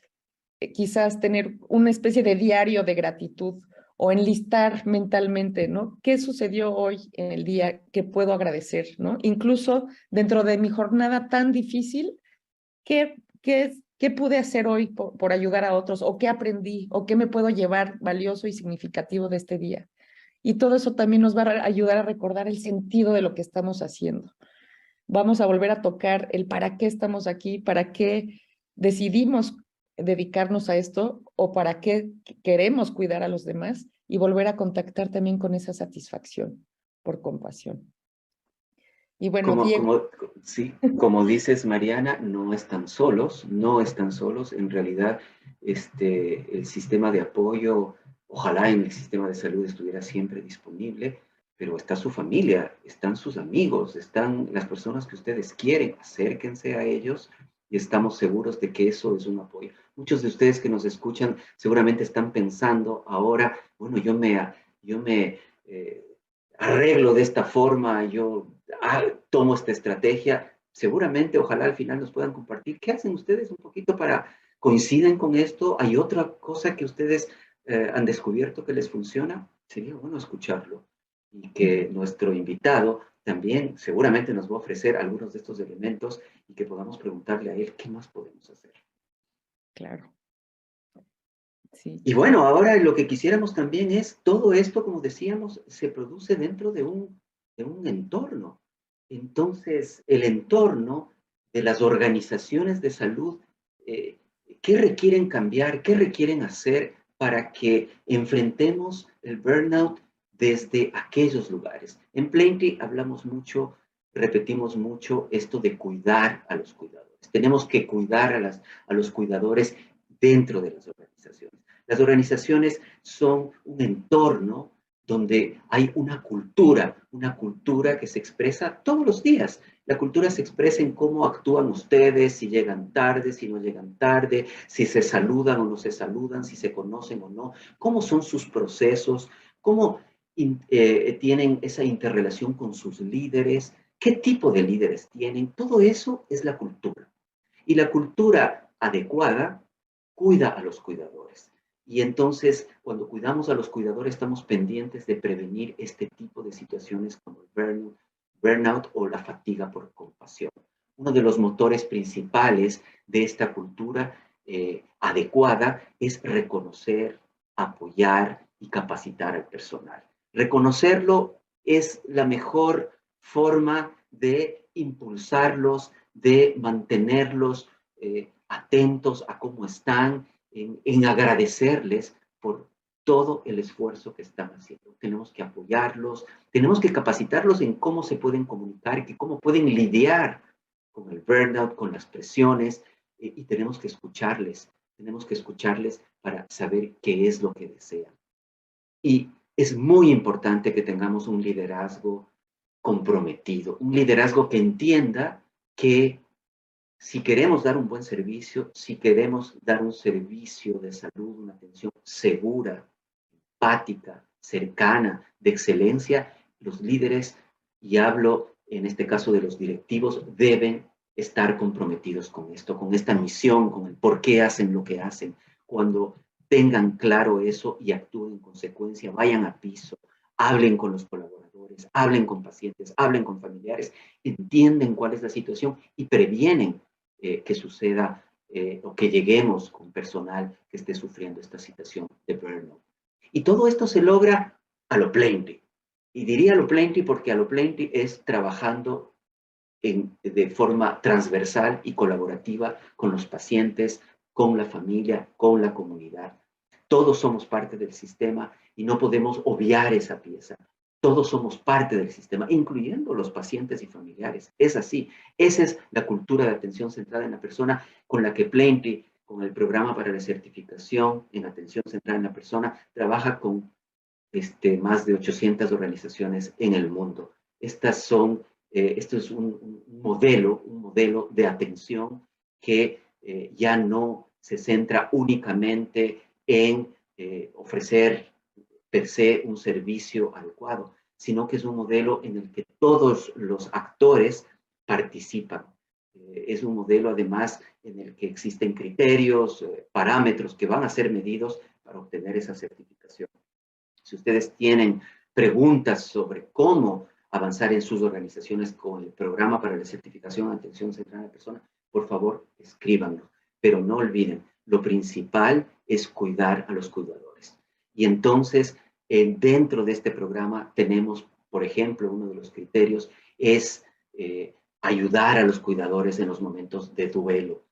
quizás tener una especie de diario de gratitud o enlistar mentalmente, ¿no? ¿Qué sucedió hoy en el día que puedo agradecer, ¿no? Incluso dentro de mi jornada tan difícil, ¿qué pude hacer hoy por ayudar a otros? ¿O qué aprendí? ¿O qué me puedo llevar valioso y significativo de este día? Y todo eso también nos va a ayudar a recordar el sentido de lo que estamos haciendo. Vamos a volver a tocar el para qué estamos aquí, para qué decidimos dedicarnos a esto o para qué queremos cuidar a los demás y volver a contactar también con esa satisfacción por compasión. Y bueno, Diego. Sí, como dices, Mariana, no están solos, no están solos. En realidad, el sistema de apoyo, ojalá en el sistema de salud estuviera siempre disponible, pero está su familia, están sus amigos, están las personas que ustedes quieren, acérquense a ellos y estamos seguros de que eso es un apoyo. Muchos de ustedes que nos escuchan seguramente están pensando ahora, bueno, yo me arreglo de esta forma, yo tomo esta estrategia, seguramente, ojalá al final nos puedan compartir. ¿Qué hacen ustedes un poquito para coinciden con esto? ¿Hay otra cosa que ustedes han descubierto que les funciona? Sería bueno escucharlo y que nuestro invitado también seguramente nos va a ofrecer algunos de estos elementos y que podamos preguntarle a él qué más podemos hacer. Claro. Sí. Y bueno, ahora lo que quisiéramos también es, todo esto, como decíamos, se produce dentro de un entorno. Entonces, el entorno de las organizaciones de salud, ¿qué requieren cambiar? ¿Qué requieren hacer para que enfrentemos el burnout desde aquellos lugares? En Plenty hablamos mucho, repetimos mucho esto de cuidar a los cuidadores. Tenemos que cuidar a los cuidadores dentro de las organizaciones. Las organizaciones son un entorno donde hay una cultura que se expresa todos los días. La cultura se expresa en cómo actúan ustedes, si llegan tarde, si no llegan tarde, si se saludan o no se saludan, si se conocen o no, cómo son sus procesos, cómo tienen esa interrelación con sus líderes, qué tipo de líderes tienen. Todo eso es la cultura. Y la cultura adecuada cuida a los cuidadores. Y entonces, cuando cuidamos a los cuidadores, estamos pendientes de prevenir este tipo de situaciones como el burnout o la fatiga por compasión. Uno de los motores principales de esta cultura adecuada es reconocer, apoyar y capacitar al personal. Reconocerlo es la mejor forma de impulsarlos, de mantenerlos atentos a cómo están, en agradecerles por todo el esfuerzo que están haciendo. Tenemos que apoyarlos, tenemos que capacitarlos en cómo se pueden comunicar, y cómo pueden lidiar con el burnout, con las presiones, y tenemos que escucharles para saber qué es lo que desean. Y es muy importante que tengamos un liderazgo comprometido, un liderazgo que entienda que si queremos dar un buen servicio, si queremos dar un servicio de salud, una atención segura, empática, cercana, de excelencia, los líderes, y hablo en este caso de los directivos, deben estar comprometidos con esto, con esta misión, con el por qué hacen lo que hacen. Cuando tengan claro eso y actúen en consecuencia, vayan a piso, hablen con los colaboradores, hablen con pacientes, hablen con familiares, entienden cuál es la situación y previenen que suceda o que lleguemos con personal que esté sufriendo esta situación de burnout. Y todo esto se logra a lo plenty. Y diría a lo plenty porque a lo plenty es trabajando de forma transversal y colaborativa con los pacientes, con la familia, con la comunidad. Todos somos parte del sistema y no podemos obviar esa pieza. Todos somos parte del sistema, incluyendo los pacientes y familiares. Es así. Esa es la cultura de atención centrada en la persona con la que Plenty, con el programa para la certificación en atención centrada en la persona, trabaja con más de 800 organizaciones en el mundo. Esto es un modelo de atención que ya no se centra únicamente en ofrecer per se un servicio adecuado, sino que es un modelo en el que todos los actores participan. Es un modelo además en el que existen criterios, parámetros que van a ser medidos para obtener esa certificación. Si ustedes tienen preguntas sobre cómo avanzar en sus organizaciones con el programa para la certificación de atención centrada en la persona, por favor, escríbanlo. Pero no olviden, lo principal es cuidar a los cuidadores. Y entonces, dentro de este programa tenemos, por ejemplo, uno de los criterios es ayudar a los cuidadores en los momentos de duelo,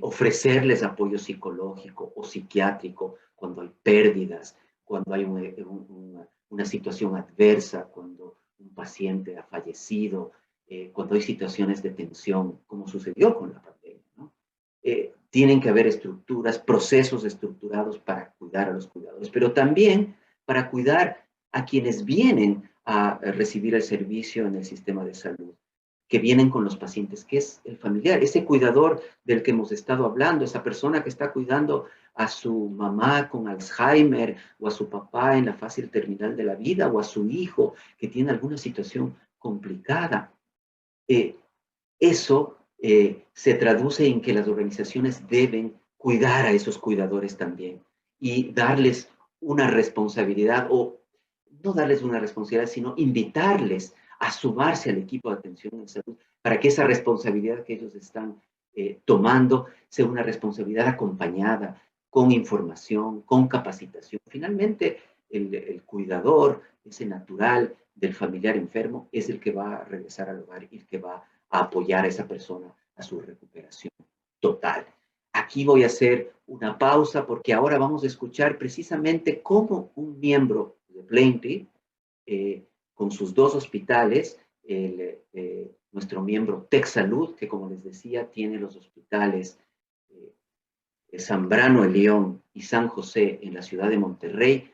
ofrecerles apoyo psicológico o psiquiátrico cuando hay pérdidas, cuando hay una situación adversa, cuando un paciente ha fallecido, cuando hay situaciones de tensión, como sucedió con la pandemia, ¿no? Tienen que haber estructuras, procesos estructurados para cuidar a los cuidadores, pero también para cuidar a quienes vienen a recibir el servicio en el sistema de salud, que vienen con los pacientes, que es el familiar, ese cuidador del que hemos estado hablando, esa persona que está cuidando a su mamá con Alzheimer o a su papá en la fase terminal de la vida o a su hijo que tiene alguna situación complicada. Eso se traduce en que las organizaciones deben cuidar a esos cuidadores también y darles una responsabilidad, o no darles una responsabilidad, sino invitarles a sumarse al equipo de atención en salud para que esa responsabilidad que ellos están tomando sea una responsabilidad acompañada con información, con capacitación. Finalmente, el cuidador, ese natural del familiar enfermo, es el que va a regresar al hogar y el que va a apoyar a esa persona a su recuperación total. Aquí voy a hacer una pausa porque ahora vamos a escuchar precisamente cómo un miembro de Plenty, con sus dos hospitales, nuestro miembro TechSalud, que como les decía, tiene los hospitales Zambrano de León y San José en la ciudad de Monterrey,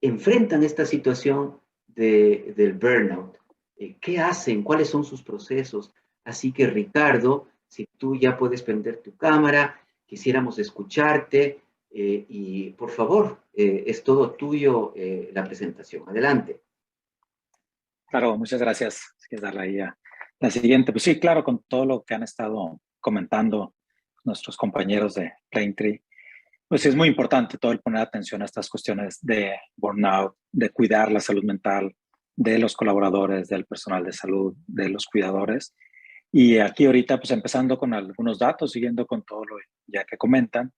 enfrentan esta situación del burnout. ¿Qué hacen? ¿Cuáles son sus procesos? Así que, Ricardo, si tú ya puedes prender tu cámara, quisiéramos escucharte y, por favor, es todo tuyo la presentación. Adelante. Claro, muchas gracias. Es darle ahí a la siguiente. Pues sí, claro, con todo lo que han estado comentando nuestros compañeros de Plaintree, pues es muy importante todo el poner atención a estas cuestiones de burnout, de cuidar la salud mental de los colaboradores, del personal de salud, de los cuidadores. Y aquí ahorita, pues empezando con algunos datos, siguiendo con todo lo ya que comentan,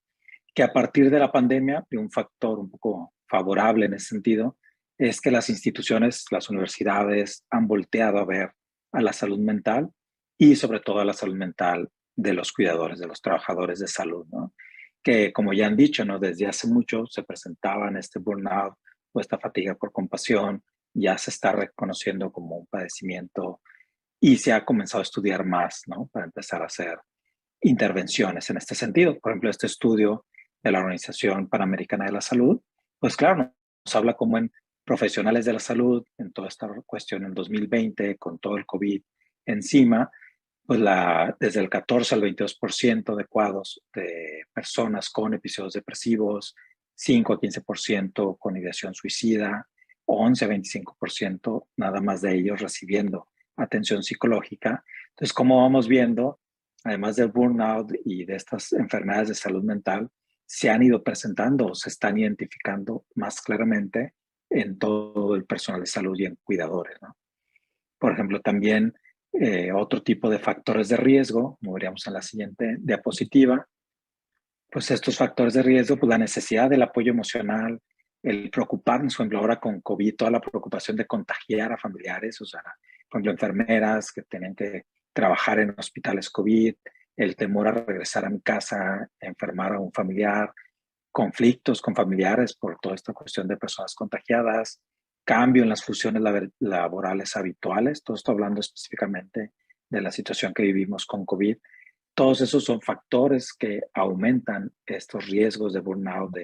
que a partir de la pandemia, un factor un poco favorable en ese sentido, es que las instituciones, las universidades han volteado a ver a la salud mental y sobre todo a la salud mental de los cuidadores, de los trabajadores de salud, ¿no? Que como ya han dicho, ¿no? Desde hace mucho se presentaban este burnout o esta fatiga por compasión, ya se está reconociendo como un padecimiento y se ha comenzado a estudiar más, ¿no? Para empezar a hacer intervenciones en este sentido. Por ejemplo, este estudio de la Organización Panamericana de la Salud, pues claro, nos habla como en profesionales de la salud, en toda esta cuestión en 2020, con todo el COVID encima, pues desde el 14 al 22% de cuadros de personas con episodios depresivos, 5 a 15% con ideación suicida, 11 a 25% nada más de ellos recibiendo atención psicológica. Entonces, como vamos viendo, además del burnout y de estas enfermedades de salud mental, se han ido presentando o se están identificando más claramente en todo el personal de salud y en cuidadores, ¿no? Por ejemplo, también otro tipo de factores de riesgo, como veríamos en la siguiente diapositiva, pues estos factores de riesgo, pues la necesidad del apoyo emocional, el preocuparnos, por ejemplo, ahora con COVID, toda la preocupación de contagiar a familiares, o sea, por ejemplo, enfermeras que tienen que trabajar en hospitales COVID, el temor a regresar a mi casa, a enfermar a un familiar, conflictos con familiares por toda esta cuestión de personas contagiadas, cambio en las funciones laborales habituales, todo esto hablando específicamente de la situación que vivimos con COVID. Todos esos son factores que aumentan estos riesgos de burnout,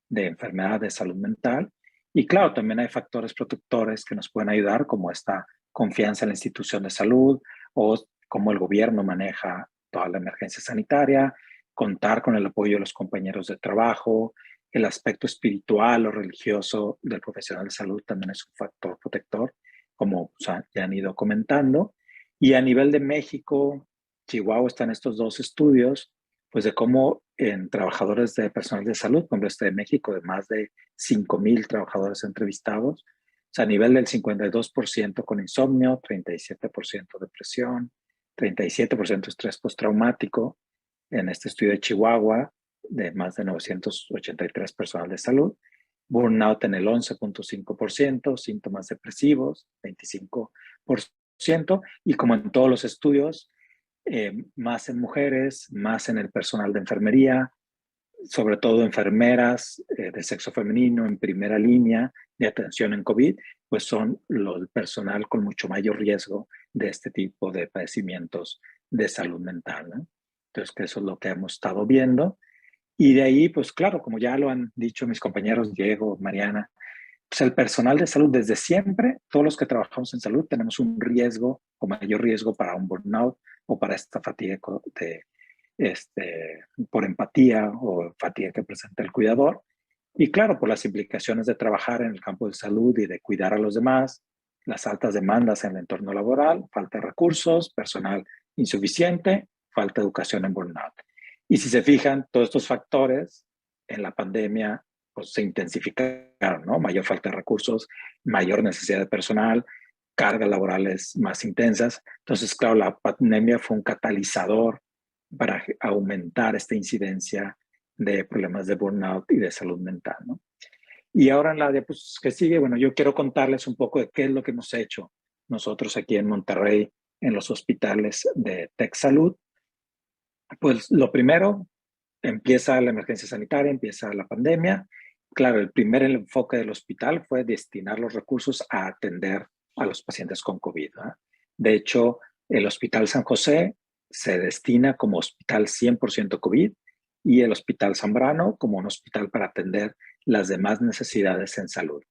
de enfermedad de salud mental. Y claro, también hay factores protectores que nos pueden ayudar, como esta confianza en la institución de salud o cómo el gobierno maneja toda la emergencia sanitaria, contar con el apoyo de los compañeros de trabajo, el aspecto espiritual o religioso del profesional de salud también es un factor protector, como ya han ido comentando. Y a nivel de México, Chihuahua, están estos dos estudios, pues de cómo en trabajadores de personal de salud, como este de México, de más de 5,000 trabajadores entrevistados, o sea, a nivel del 52% con insomnio, 37% depresión, 37% estrés postraumático, en este estudio de Chihuahua, de más de 983 personal de salud, burnout en el 11.5%, síntomas depresivos, 25%, y como en todos los estudios, más en mujeres, más en el personal de enfermería, sobre todo enfermeras de sexo femenino en primera línea de atención en COVID, pues son el personal con mucho mayor riesgo de este tipo de padecimientos de salud mental, ¿no? Entonces, que eso es lo que hemos estado viendo. Y de ahí, pues claro, como ya lo han dicho mis compañeros Diego, Mariana, pues el personal de salud desde siempre, todos los que trabajamos en salud tenemos un riesgo o mayor riesgo para un burnout o para esta fatiga por empatía o fatiga que presenta el cuidador. Y claro, por las implicaciones de trabajar en el campo de salud y de cuidar a los demás, las altas demandas en el entorno laboral, falta de recursos, personal insuficiente, falta de educación en burnout. Y si se fijan, todos estos factores en la pandemia pues, se intensificaron, ¿no? Mayor falta de recursos, mayor necesidad de personal, cargas laborales más intensas. Entonces, claro, la pandemia fue un catalizador para aumentar esta incidencia de problemas de burnout y de salud mental, ¿no? Y ahora en la diapositiva que sigue, bueno, yo quiero contarles un poco de qué es lo que hemos hecho nosotros aquí en Monterrey, en los hospitales de TechSalud. Pues lo primero, empieza la emergencia sanitaria, empieza la pandemia. Claro, el primer enfoque del hospital fue destinar los recursos a atender a los pacientes con COVID, ¿no? De hecho, el Hospital San José se destina como hospital 100% COVID y el Hospital Zambrano como un hospital para atender las demás necesidades en salud.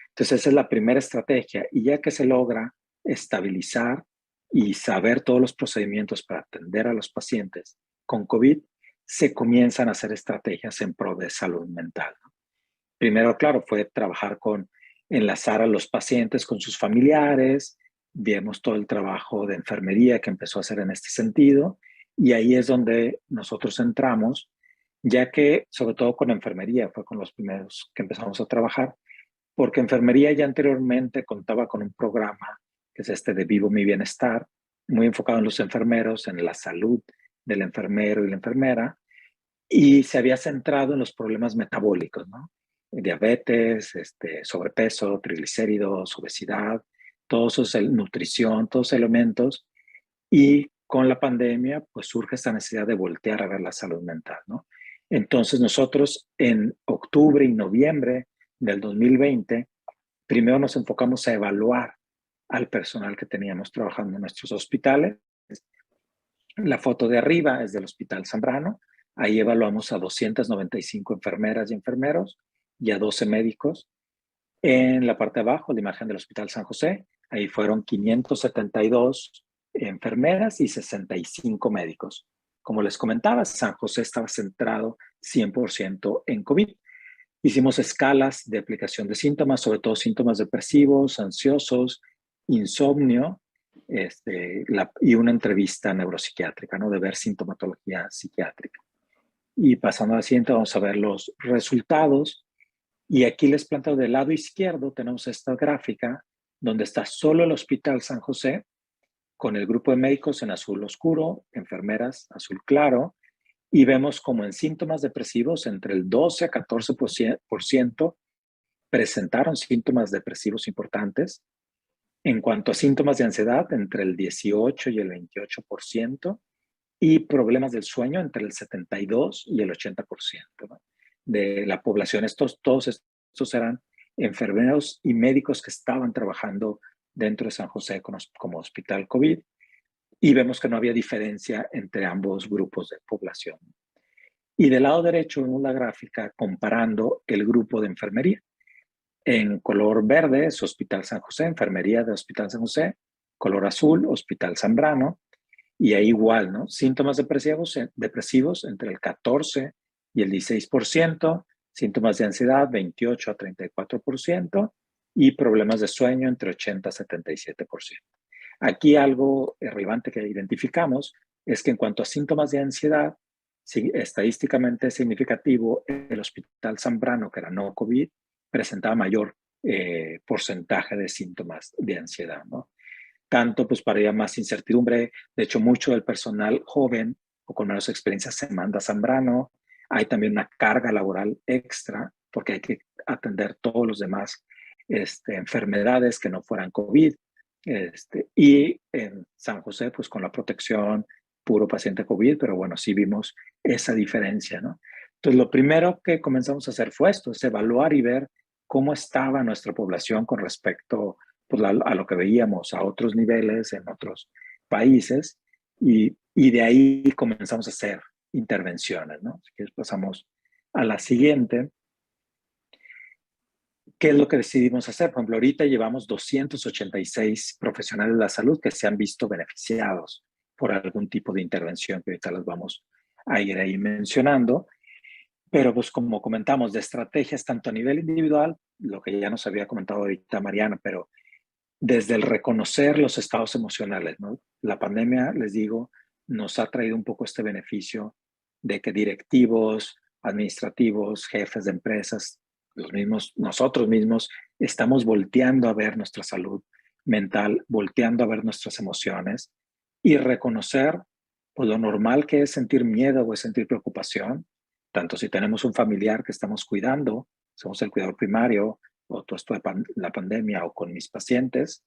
Entonces, esa es la primera estrategia. Y ya que se logra estabilizar y saber todos los procedimientos para atender a los pacientes con COVID, se comienzan a hacer estrategias en pro de salud mental, ¿no? Primero, claro, fue trabajar enlazar a los pacientes con sus familiares, vimos todo el trabajo de enfermería que empezó a hacer en este sentido, y ahí es donde nosotros entramos, ya que, sobre todo con enfermería, fue con los primeros que empezamos a trabajar, porque enfermería ya anteriormente contaba con un programa, que es este de Vivo Mi Bienestar, muy enfocado en los enfermeros, en la salud del enfermero y la enfermera, y se había centrado en los problemas metabólicos, ¿no? Diabetes, sobrepeso, triglicéridos, obesidad, todos esos, nutrición, todos esos elementos. Y con la pandemia, pues surge esta necesidad de voltear a ver la salud mental, ¿no? Entonces nosotros en octubre y noviembre del 2020, primero nos enfocamos a evaluar al personal que teníamos trabajando en nuestros hospitales. La foto de arriba es del Hospital Zambrano. Ahí evaluamos a 295 enfermeras y enfermeros y a 12 médicos. En la parte de abajo, la imagen del Hospital San José, ahí fueron 572 enfermeras y 65 médicos. Como les comentaba, San José estaba centrado 100% en COVID. Hicimos escalas de aplicación de síntomas, sobre todo síntomas depresivos, ansiosos, insomnio, y una entrevista neuropsiquiátrica, ¿no? De ver sintomatología psiquiátrica. Y pasando a la siguiente, vamos a ver los resultados. Y aquí les planteo del lado izquierdo, tenemos esta gráfica donde está solo el Hospital San José, con el grupo de médicos en azul oscuro, enfermeras azul claro, y vemos como en síntomas depresivos entre el 12 a 14% presentaron síntomas depresivos importantes. En cuanto a síntomas de ansiedad, entre el 18 y el 28%, y problemas del sueño entre el 72 y el 80%, ¿no? De la población. Todos estos eran enfermeros y médicos que estaban trabajando dentro de San José como hospital COVID, y vemos que no había diferencia entre ambos grupos de población. Y del lado derecho vemos la gráfica comparando el grupo de enfermería. En color verde es Hospital San José, enfermería de Hospital San José. Color azul, Hospital Zambrano. Y ahí igual, ¿no? Síntomas depresivos entre el 14 y el 16%, síntomas de ansiedad 28 a 34% y problemas de sueño entre 80 a 77%. Aquí algo relevante que identificamos es que en cuanto a síntomas de ansiedad, estadísticamente significativo, el Hospital Zambrano, que era no COVID, presentaba mayor porcentaje de síntomas de ansiedad, ¿no? Tanto pues para ella más incertidumbre. De hecho, mucho del personal joven o con menos experiencia se manda a Zambrano. Hay también una carga laboral extra porque hay que atender todos los demás enfermedades que no fueran COVID. Y en San José, pues con la protección, puro paciente COVID, pero bueno, sí vimos esa diferencia, ¿no? Entonces, lo primero que comenzamos a hacer fue esto, es evaluar y ver cómo estaba nuestra población con respecto pues, a lo que veíamos a otros niveles en otros países, y de ahí comenzamos a hacer intervenciones, ¿no? Así que pasamos a la siguiente. ¿Qué es lo que decidimos hacer? Por ejemplo, ahorita llevamos 286 profesionales de la salud que se han visto beneficiados por algún tipo de intervención, que ahorita las vamos a ir ahí mencionando. Pero pues como comentamos, de estrategias tanto a nivel individual, lo que ya nos había comentado ahorita Mariana, pero desde el reconocer los estados emocionales, ¿no? La pandemia, les digo, nos ha traído un poco este beneficio de que directivos, administrativos, jefes de empresas, nosotros mismos, estamos volteando a ver nuestra salud mental, volteando a ver nuestras emociones y reconocer pues, lo normal que es sentir miedo o es sentir preocupación, tanto si tenemos un familiar que estamos cuidando, somos el cuidador primario, o todo esto de la pandemia o con mis pacientes,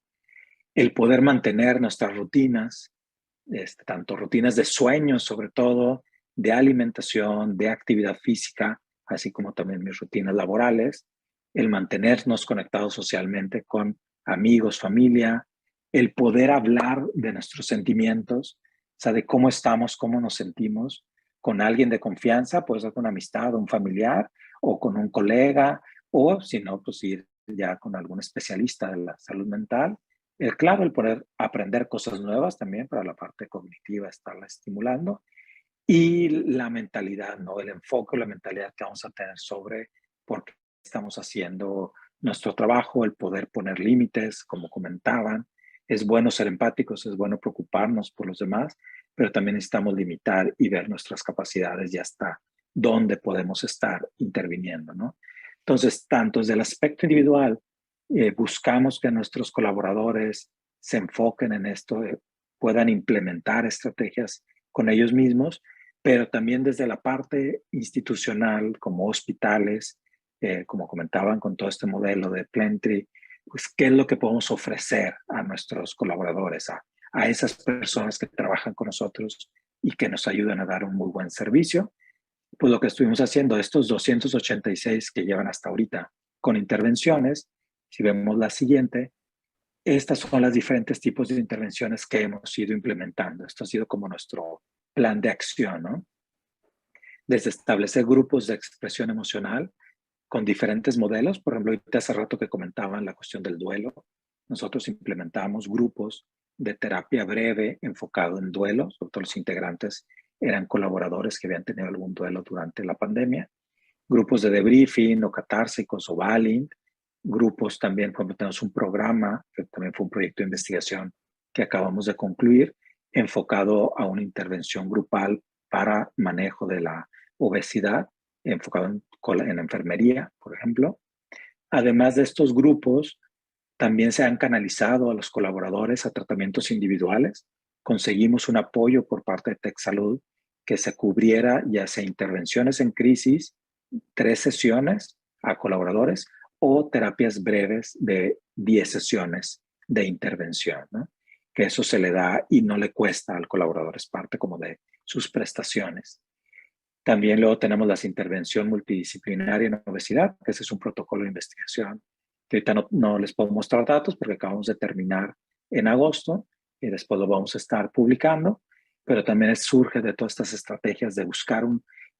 el poder mantener nuestras rutinas, tanto rutinas de sueño sobre todo, de alimentación, de actividad física, así como también mis rutinas laborales, el mantenernos conectados socialmente con amigos, familia, el poder hablar de nuestros sentimientos, o sea, de cómo estamos, cómo nos sentimos, con alguien de confianza, puede ser con una amistad, un familiar, o con un colega, o si no, pues ir ya con algún especialista de la salud mental. Claro, el poder aprender cosas nuevas también para la parte cognitiva, estarla estimulando. Y la mentalidad, ¿no? El enfoque, la mentalidad que vamos a tener sobre por qué estamos haciendo nuestro trabajo, el poder poner límites, como comentaban. Es bueno ser empáticos, es bueno preocuparnos por los demás, pero también necesitamos limitar y ver nuestras capacidades y hasta dónde podemos estar interviniendo, ¿no? Entonces, tanto desde el aspecto individual, buscamos que nuestros colaboradores se enfoquen en esto, puedan implementar estrategias con ellos mismos, pero también desde la parte institucional, como hospitales, como comentaban con todo este modelo de Plentry, pues qué es lo que podemos ofrecer a nuestros colaboradores, a esas personas que trabajan con nosotros y que nos ayudan a dar un muy buen servicio. Pues lo que estuvimos haciendo, estos 286 que llevan hasta ahorita con intervenciones, si vemos la siguiente, estas son las diferentes tipos de intervenciones que hemos ido implementando. Esto ha sido como nuestro plan de acción, ¿no? Desde establecer grupos de expresión emocional con diferentes modelos. Por ejemplo, ahorita hace rato que comentaban la cuestión del duelo. Nosotros implementamos grupos de terapia breve enfocado en duelo. Sobre todo los integrantes eran colaboradores que habían tenido algún duelo durante la pandemia. Grupos de debriefing o catárticos o Valint. Grupos también, cuando tenemos un programa, que también fue un proyecto de investigación que acabamos de concluir, enfocado a una intervención grupal para manejo de la obesidad, enfocado en enfermería, por ejemplo. Además de estos grupos, también se han canalizado a los colaboradores a tratamientos individuales. Conseguimos un apoyo por parte de TechSalud que se cubriera ya sea intervenciones en crisis, 3 sesiones a colaboradores o terapias breves de 10 sesiones de intervención, ¿no? Que eso se le da y no le cuesta al colaborador, es parte como de sus prestaciones. También luego tenemos la intervención multidisciplinaria en obesidad, que ese es un protocolo de investigación, que ahorita no les puedo mostrar datos porque acabamos de terminar en agosto y después lo vamos a estar publicando, pero también surge de todas estas estrategias de buscar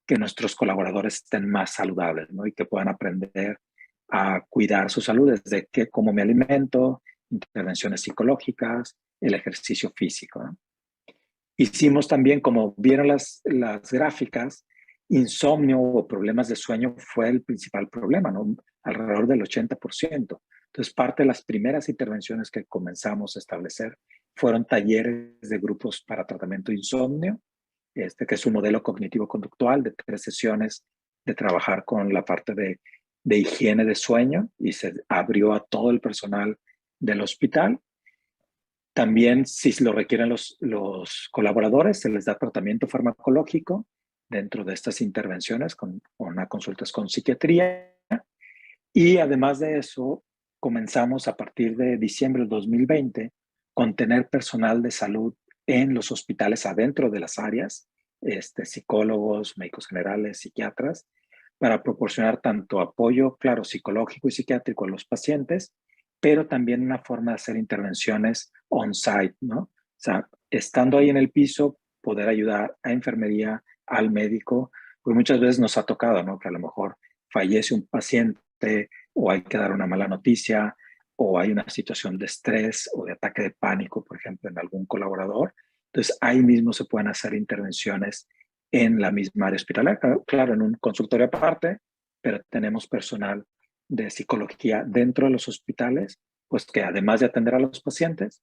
que nuestros colaboradores estén más saludables, ¿no? Y que puedan aprender a cuidar su salud desde cómo me alimento, intervenciones psicológicas, el ejercicio físico, ¿no? Hicimos también, como vieron las gráficas, insomnio o problemas de sueño fue el principal problema, ¿no? Alrededor del 80%. Entonces, parte de las primeras intervenciones que comenzamos a establecer fueron talleres de grupos para tratamiento de insomnio, que es un modelo cognitivo-conductual de 3 sesiones de trabajar con la parte de higiene de sueño y se abrió a todo el personal del hospital. También, si lo requieren los colaboradores, se les da tratamiento farmacológico dentro de estas intervenciones con una consultas con psiquiatría. Y además de eso, comenzamos a partir de diciembre del 2020 con tener personal de salud en los hospitales adentro de las áreas, psicólogos, médicos generales, psiquiatras, para proporcionar tanto apoyo, claro, psicológico y psiquiátrico a los pacientes, pero también una forma de hacer intervenciones on-site, ¿no? O sea, estando ahí en el piso, poder ayudar a enfermería, al médico, pues muchas veces nos ha tocado, ¿no? Que a lo mejor fallece un paciente o hay que dar una mala noticia o hay una situación de estrés o de ataque de pánico, por ejemplo, en algún colaborador. Entonces, ahí mismo se pueden hacer intervenciones en la misma área hospitalaria, claro, en un consultorio aparte, pero tenemos personal de psicología dentro de los hospitales, pues que además de atender a los pacientes,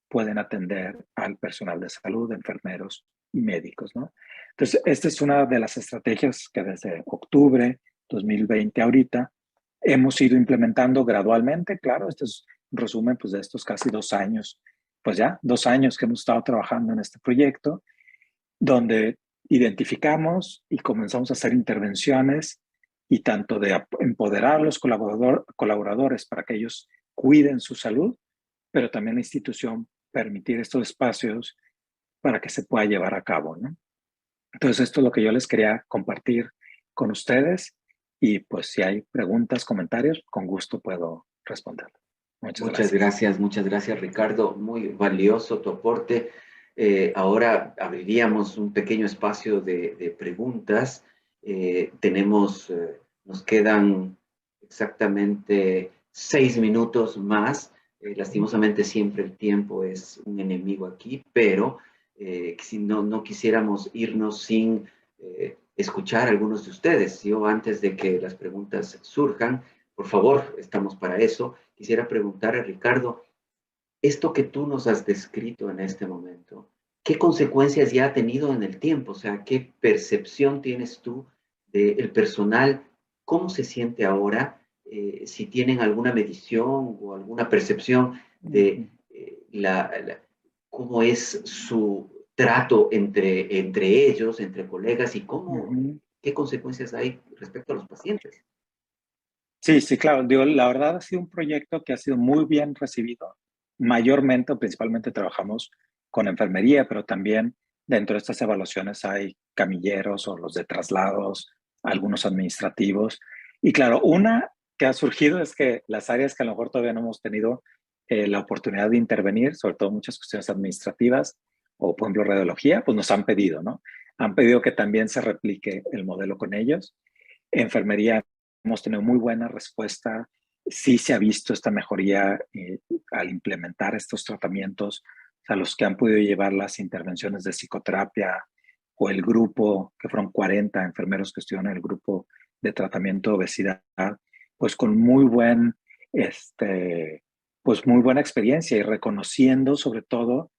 pueden atender al personal de salud, enfermeros y médicos, ¿no? Entonces, esta es una de las estrategias que desde octubre 2020 ahorita hemos ido implementando gradualmente. Claro, este es un resumen pues, de estos casi 2 años, pues ya 2 años que hemos estado trabajando en este proyecto, donde identificamos y comenzamos a hacer intervenciones y tanto de empoderar a los colaboradores para que ellos cuiden su salud, pero también la institución permitir estos espacios para que se pueda llevar a cabo, ¿no? Entonces, esto es lo que yo les quería compartir con ustedes y pues si hay preguntas, comentarios, con gusto puedo responder. Muchas gracias Ricardo, muy valioso tu aporte. Ahora abriríamos un pequeño espacio de preguntas. Nos quedan exactamente 6 minutos más. Lastimosamente siempre el tiempo es un enemigo aquí, pero si no quisiéramos irnos sin escuchar a algunos de ustedes. Yo antes de que las preguntas surjan, por favor, estamos para eso. Quisiera preguntar a Ricardo, esto que tú nos has descrito en este momento, ¿qué consecuencias ya ha tenido en el tiempo? O sea, ¿qué percepción tienes tú del personal? ¿Cómo se siente ahora? Si tienen alguna medición o alguna percepción de cómo es su trato entre ellos, entre colegas y qué consecuencias hay respecto a los pacientes. Sí, sí, claro. Digo, la verdad ha sido un proyecto que ha sido muy bien recibido. Mayormente, principalmente trabajamos con enfermería, pero también dentro de estas evaluaciones hay camilleros o los de traslados, algunos administrativos. Y claro, una que ha surgido es que las áreas que a lo mejor todavía no hemos tenido la oportunidad de intervenir, sobre todo muchas cuestiones administrativas o, por ejemplo, radiología, pues nos han pedido, ¿no? Han pedido que también se replique el modelo con ellos. Enfermería hemos tenido muy buena respuesta. Sí se ha visto esta mejoría al implementar estos tratamientos, o sea, los que han podido llevar las intervenciones de psicoterapia o el grupo, que fueron 40 enfermeros que estuvieron en el grupo de tratamiento de obesidad, pues con muy buen pues muy buena experiencia y reconociendo sobre todo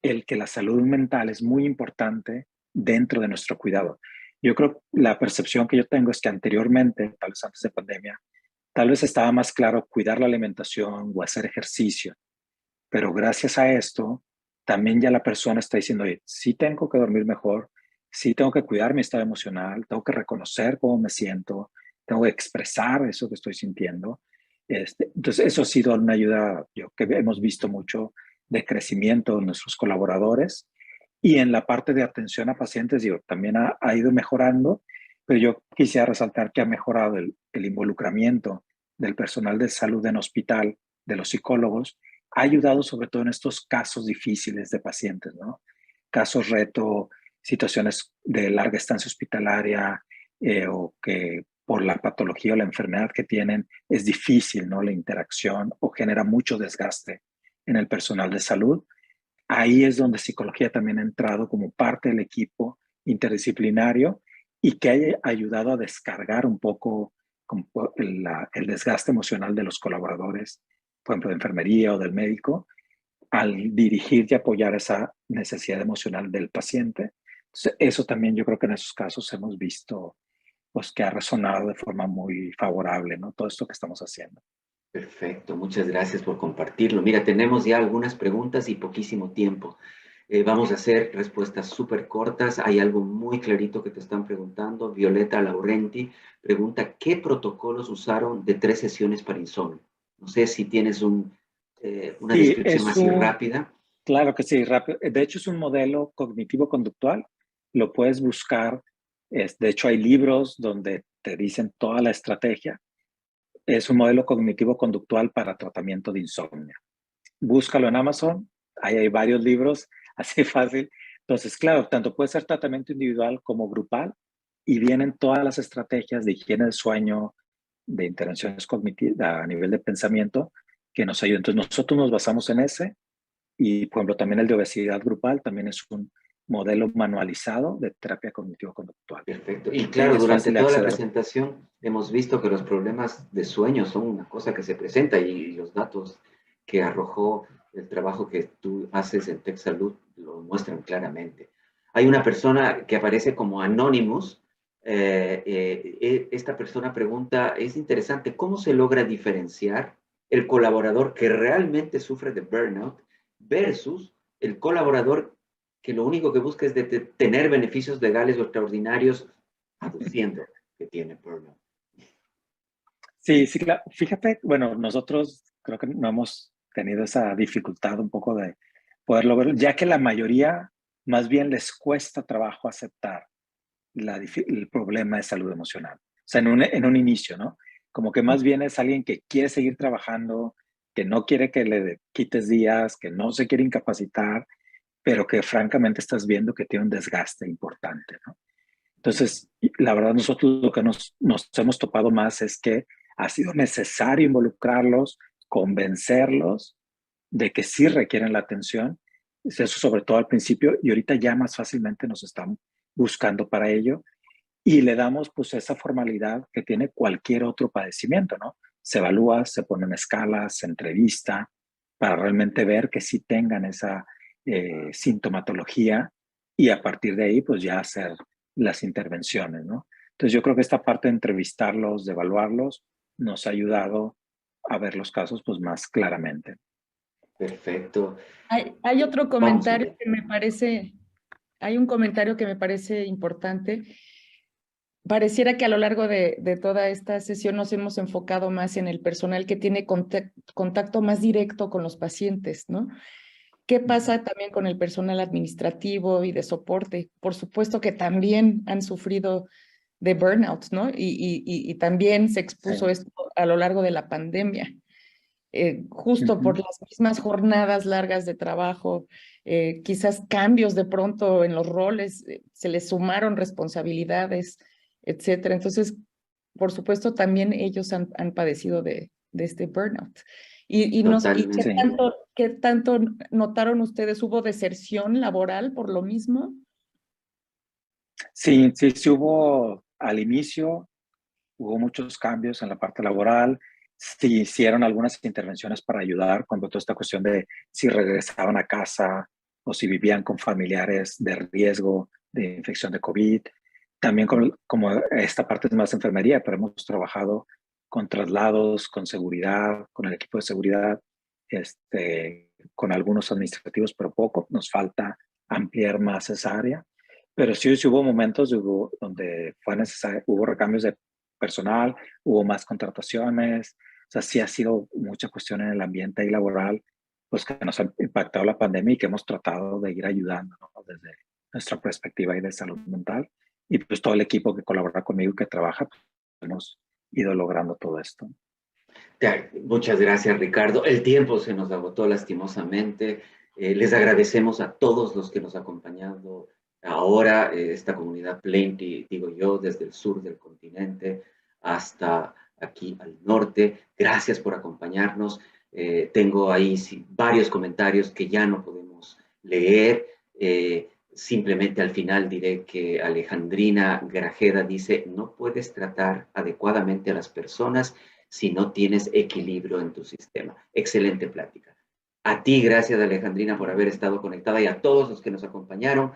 el que la salud mental es muy importante dentro de nuestro cuidado. Yo creo que la percepción que yo tengo es que anteriormente, tal vez antes de pandemia, tal vez estaba más claro cuidar la alimentación o hacer ejercicio, pero gracias a esto, también ya la persona está diciendo, oye, sí tengo que dormir mejor, sí tengo que cuidar mi estado emocional, tengo que reconocer cómo me siento, tengo que expresar eso que estoy sintiendo. Entonces, eso ha sido una ayuda yo, que hemos visto mucho de crecimiento en nuestros colaboradores. Y en la parte de atención a pacientes, digo, también ha ido mejorando, pero yo quisiera resaltar que ha mejorado el involucramiento del personal de salud en hospital, de los psicólogos, ha ayudado sobre todo en estos casos difíciles de pacientes, ¿no? Casos reto, situaciones de larga estancia hospitalaria o que por la patología o la enfermedad que tienen es difícil, ¿no? La interacción o genera mucho desgaste en el personal de salud. Ahí es donde psicología también ha entrado como parte del equipo interdisciplinario y que ha ayudado a descargar un poco el desgaste emocional de los colaboradores, por ejemplo, de enfermería o del médico, al dirigir y apoyar esa necesidad emocional del paciente. Entonces, eso también yo creo que en esos casos hemos visto pues, que ha resonado de forma muy favorable, ¿no? Todo esto que estamos haciendo. Perfecto, muchas gracias por compartirlo. Mira, tenemos ya algunas preguntas y poquísimo tiempo. Vamos a hacer respuestas súper cortas. Hay algo muy clarito que te están preguntando. Violeta Laurenti pregunta, ¿qué protocolos usaron de 3 sesiones para insomnio? No sé si tienes una Sí, descripción así rápida. claro que sí, rápido. De hecho, es un modelo cognitivo-conductual. Lo puedes buscar. De hecho, hay libros donde te dicen toda la estrategia. Es un modelo cognitivo-conductual para tratamiento de insomnio. Búscalo en Amazon. Ahí hay varios libros, así fácil. Entonces, claro, tanto puede ser tratamiento individual como grupal y vienen todas las estrategias de higiene del sueño, de intervenciones cognitivas a nivel de pensamiento que nos ayudan. Entonces, nosotros nos basamos en ese y, por ejemplo, también el de obesidad grupal también es un modelo manualizado de terapia cognitivo-conductual. Perfecto. Y Y claro, es durante fácil de toda la acceder. presentación hemos visto que los problemas de sueño son una cosa que se presenta y los datos que arrojó el trabajo que tú haces en Tech Salud lo muestran claramente. Hay una persona que aparece como Anonymous. Esta persona pregunta, es interesante, ¿cómo se logra diferenciar el colaborador que realmente sufre de burnout versus el colaborador que lo único que busca es tener beneficios legales o extraordinarios aduciendo que tiene burnout? Sí, sí, claro. Fíjate, bueno, nosotros creo que no hemos tenido esa dificultad un poco de poderlo ver, ya que la mayoría más bien les cuesta trabajo aceptar el problema de salud emocional. O sea, en un inicio, ¿no? Como que más bien es alguien que quiere seguir trabajando, que no quiere que le quites días, que no se quiere incapacitar, pero que francamente estás viendo que tiene un desgaste importante, ¿no? Entonces, la verdad, nosotros lo que nos hemos topado más es que ha sido necesario involucrarlos, convencerlos de que sí requieren la atención. Eso sobre todo al principio y ahorita ya más fácilmente nos están buscando para ello y le damos pues esa formalidad que tiene cualquier otro padecimiento, ¿no? Se evalúa, se ponen escalas, se entrevista para realmente ver que sí tengan esa sintomatología y a partir de ahí pues ya hacer las intervenciones, ¿no? Entonces yo creo que esta parte de entrevistarlos, de evaluarlos, nos ha ayudado a ver los casos pues más claramente. Perfecto. Hay otro Vamos, comentario Miguel. que me parece, hay un comentario que me parece importante. Pareciera que a lo largo de toda esta sesión nos hemos enfocado más en el personal que tiene contacto más directo con los pacientes, ¿no? ¿Qué pasa también con el personal administrativo y de soporte? Por supuesto que también han sufrido de burnout, ¿no? Y también se expuso Sí. esto a lo largo de la pandemia, justo por las mismas jornadas largas de trabajo, quizás cambios de pronto en los roles, se les sumaron responsabilidades, etcétera. Entonces, por supuesto, también ellos han padecido de este burnout. ¿Y Totalmente. Sí. qué tanto notaron ustedes? ¿Hubo deserción laboral por lo mismo? Sí, sí, sí hubo al inicio, hubo muchos cambios en la parte laboral, sí hicieron algunas intervenciones para ayudar cuando toda esta cuestión de si regresaban a casa o si vivían con familiares de riesgo de infección de COVID. También como esta parte es más enfermería, pero hemos trabajado con traslados, con seguridad, con el equipo de seguridad, con algunos administrativos, pero poco. Nos falta ampliar más esa área. Pero sí hubo momentos donde fue necesario, hubo recambios de personal, hubo más contrataciones. O sea, sí ha sido mucha cuestión en el ambiente y laboral, pues que nos ha impactado la pandemia y que hemos tratado de ir ayudando, ¿no? Desde nuestra perspectiva y de salud mental. Y pues todo el equipo que colabora conmigo y que trabaja, pues, hemos ido logrando todo esto. Muchas gracias, Ricardo. El tiempo se nos agotó lastimosamente. Les agradecemos a todos los que nos han acompañado ahora, esta comunidad Plenty, digo yo, desde el sur del continente hasta aquí al norte. Gracias por acompañarnos. Tengo ahí varios comentarios que ya no podemos leer. Simplemente al final diré que Alejandrina Grajeda dice, no puedes tratar adecuadamente a las personas si no tienes equilibrio en tu sistema. Excelente plática. A ti, gracias Alejandrina por haber estado conectada y a todos los que nos acompañaron.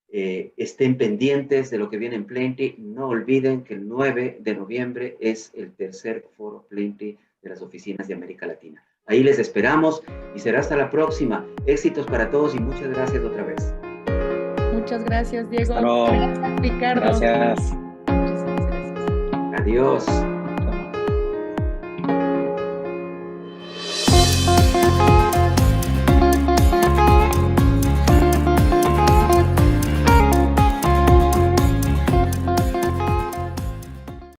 Estén pendientes de lo que viene en Plenty. No olviden que el 9 de noviembre es el tercer foro Plenty de las oficinas de América Latina. Ahí les esperamos y será hasta la próxima. Éxitos para todos y muchas gracias otra vez. Muchas gracias, Diego. Hasta luego. Gracias, Ricardo. Gracias. Muchísimas gracias. Adiós.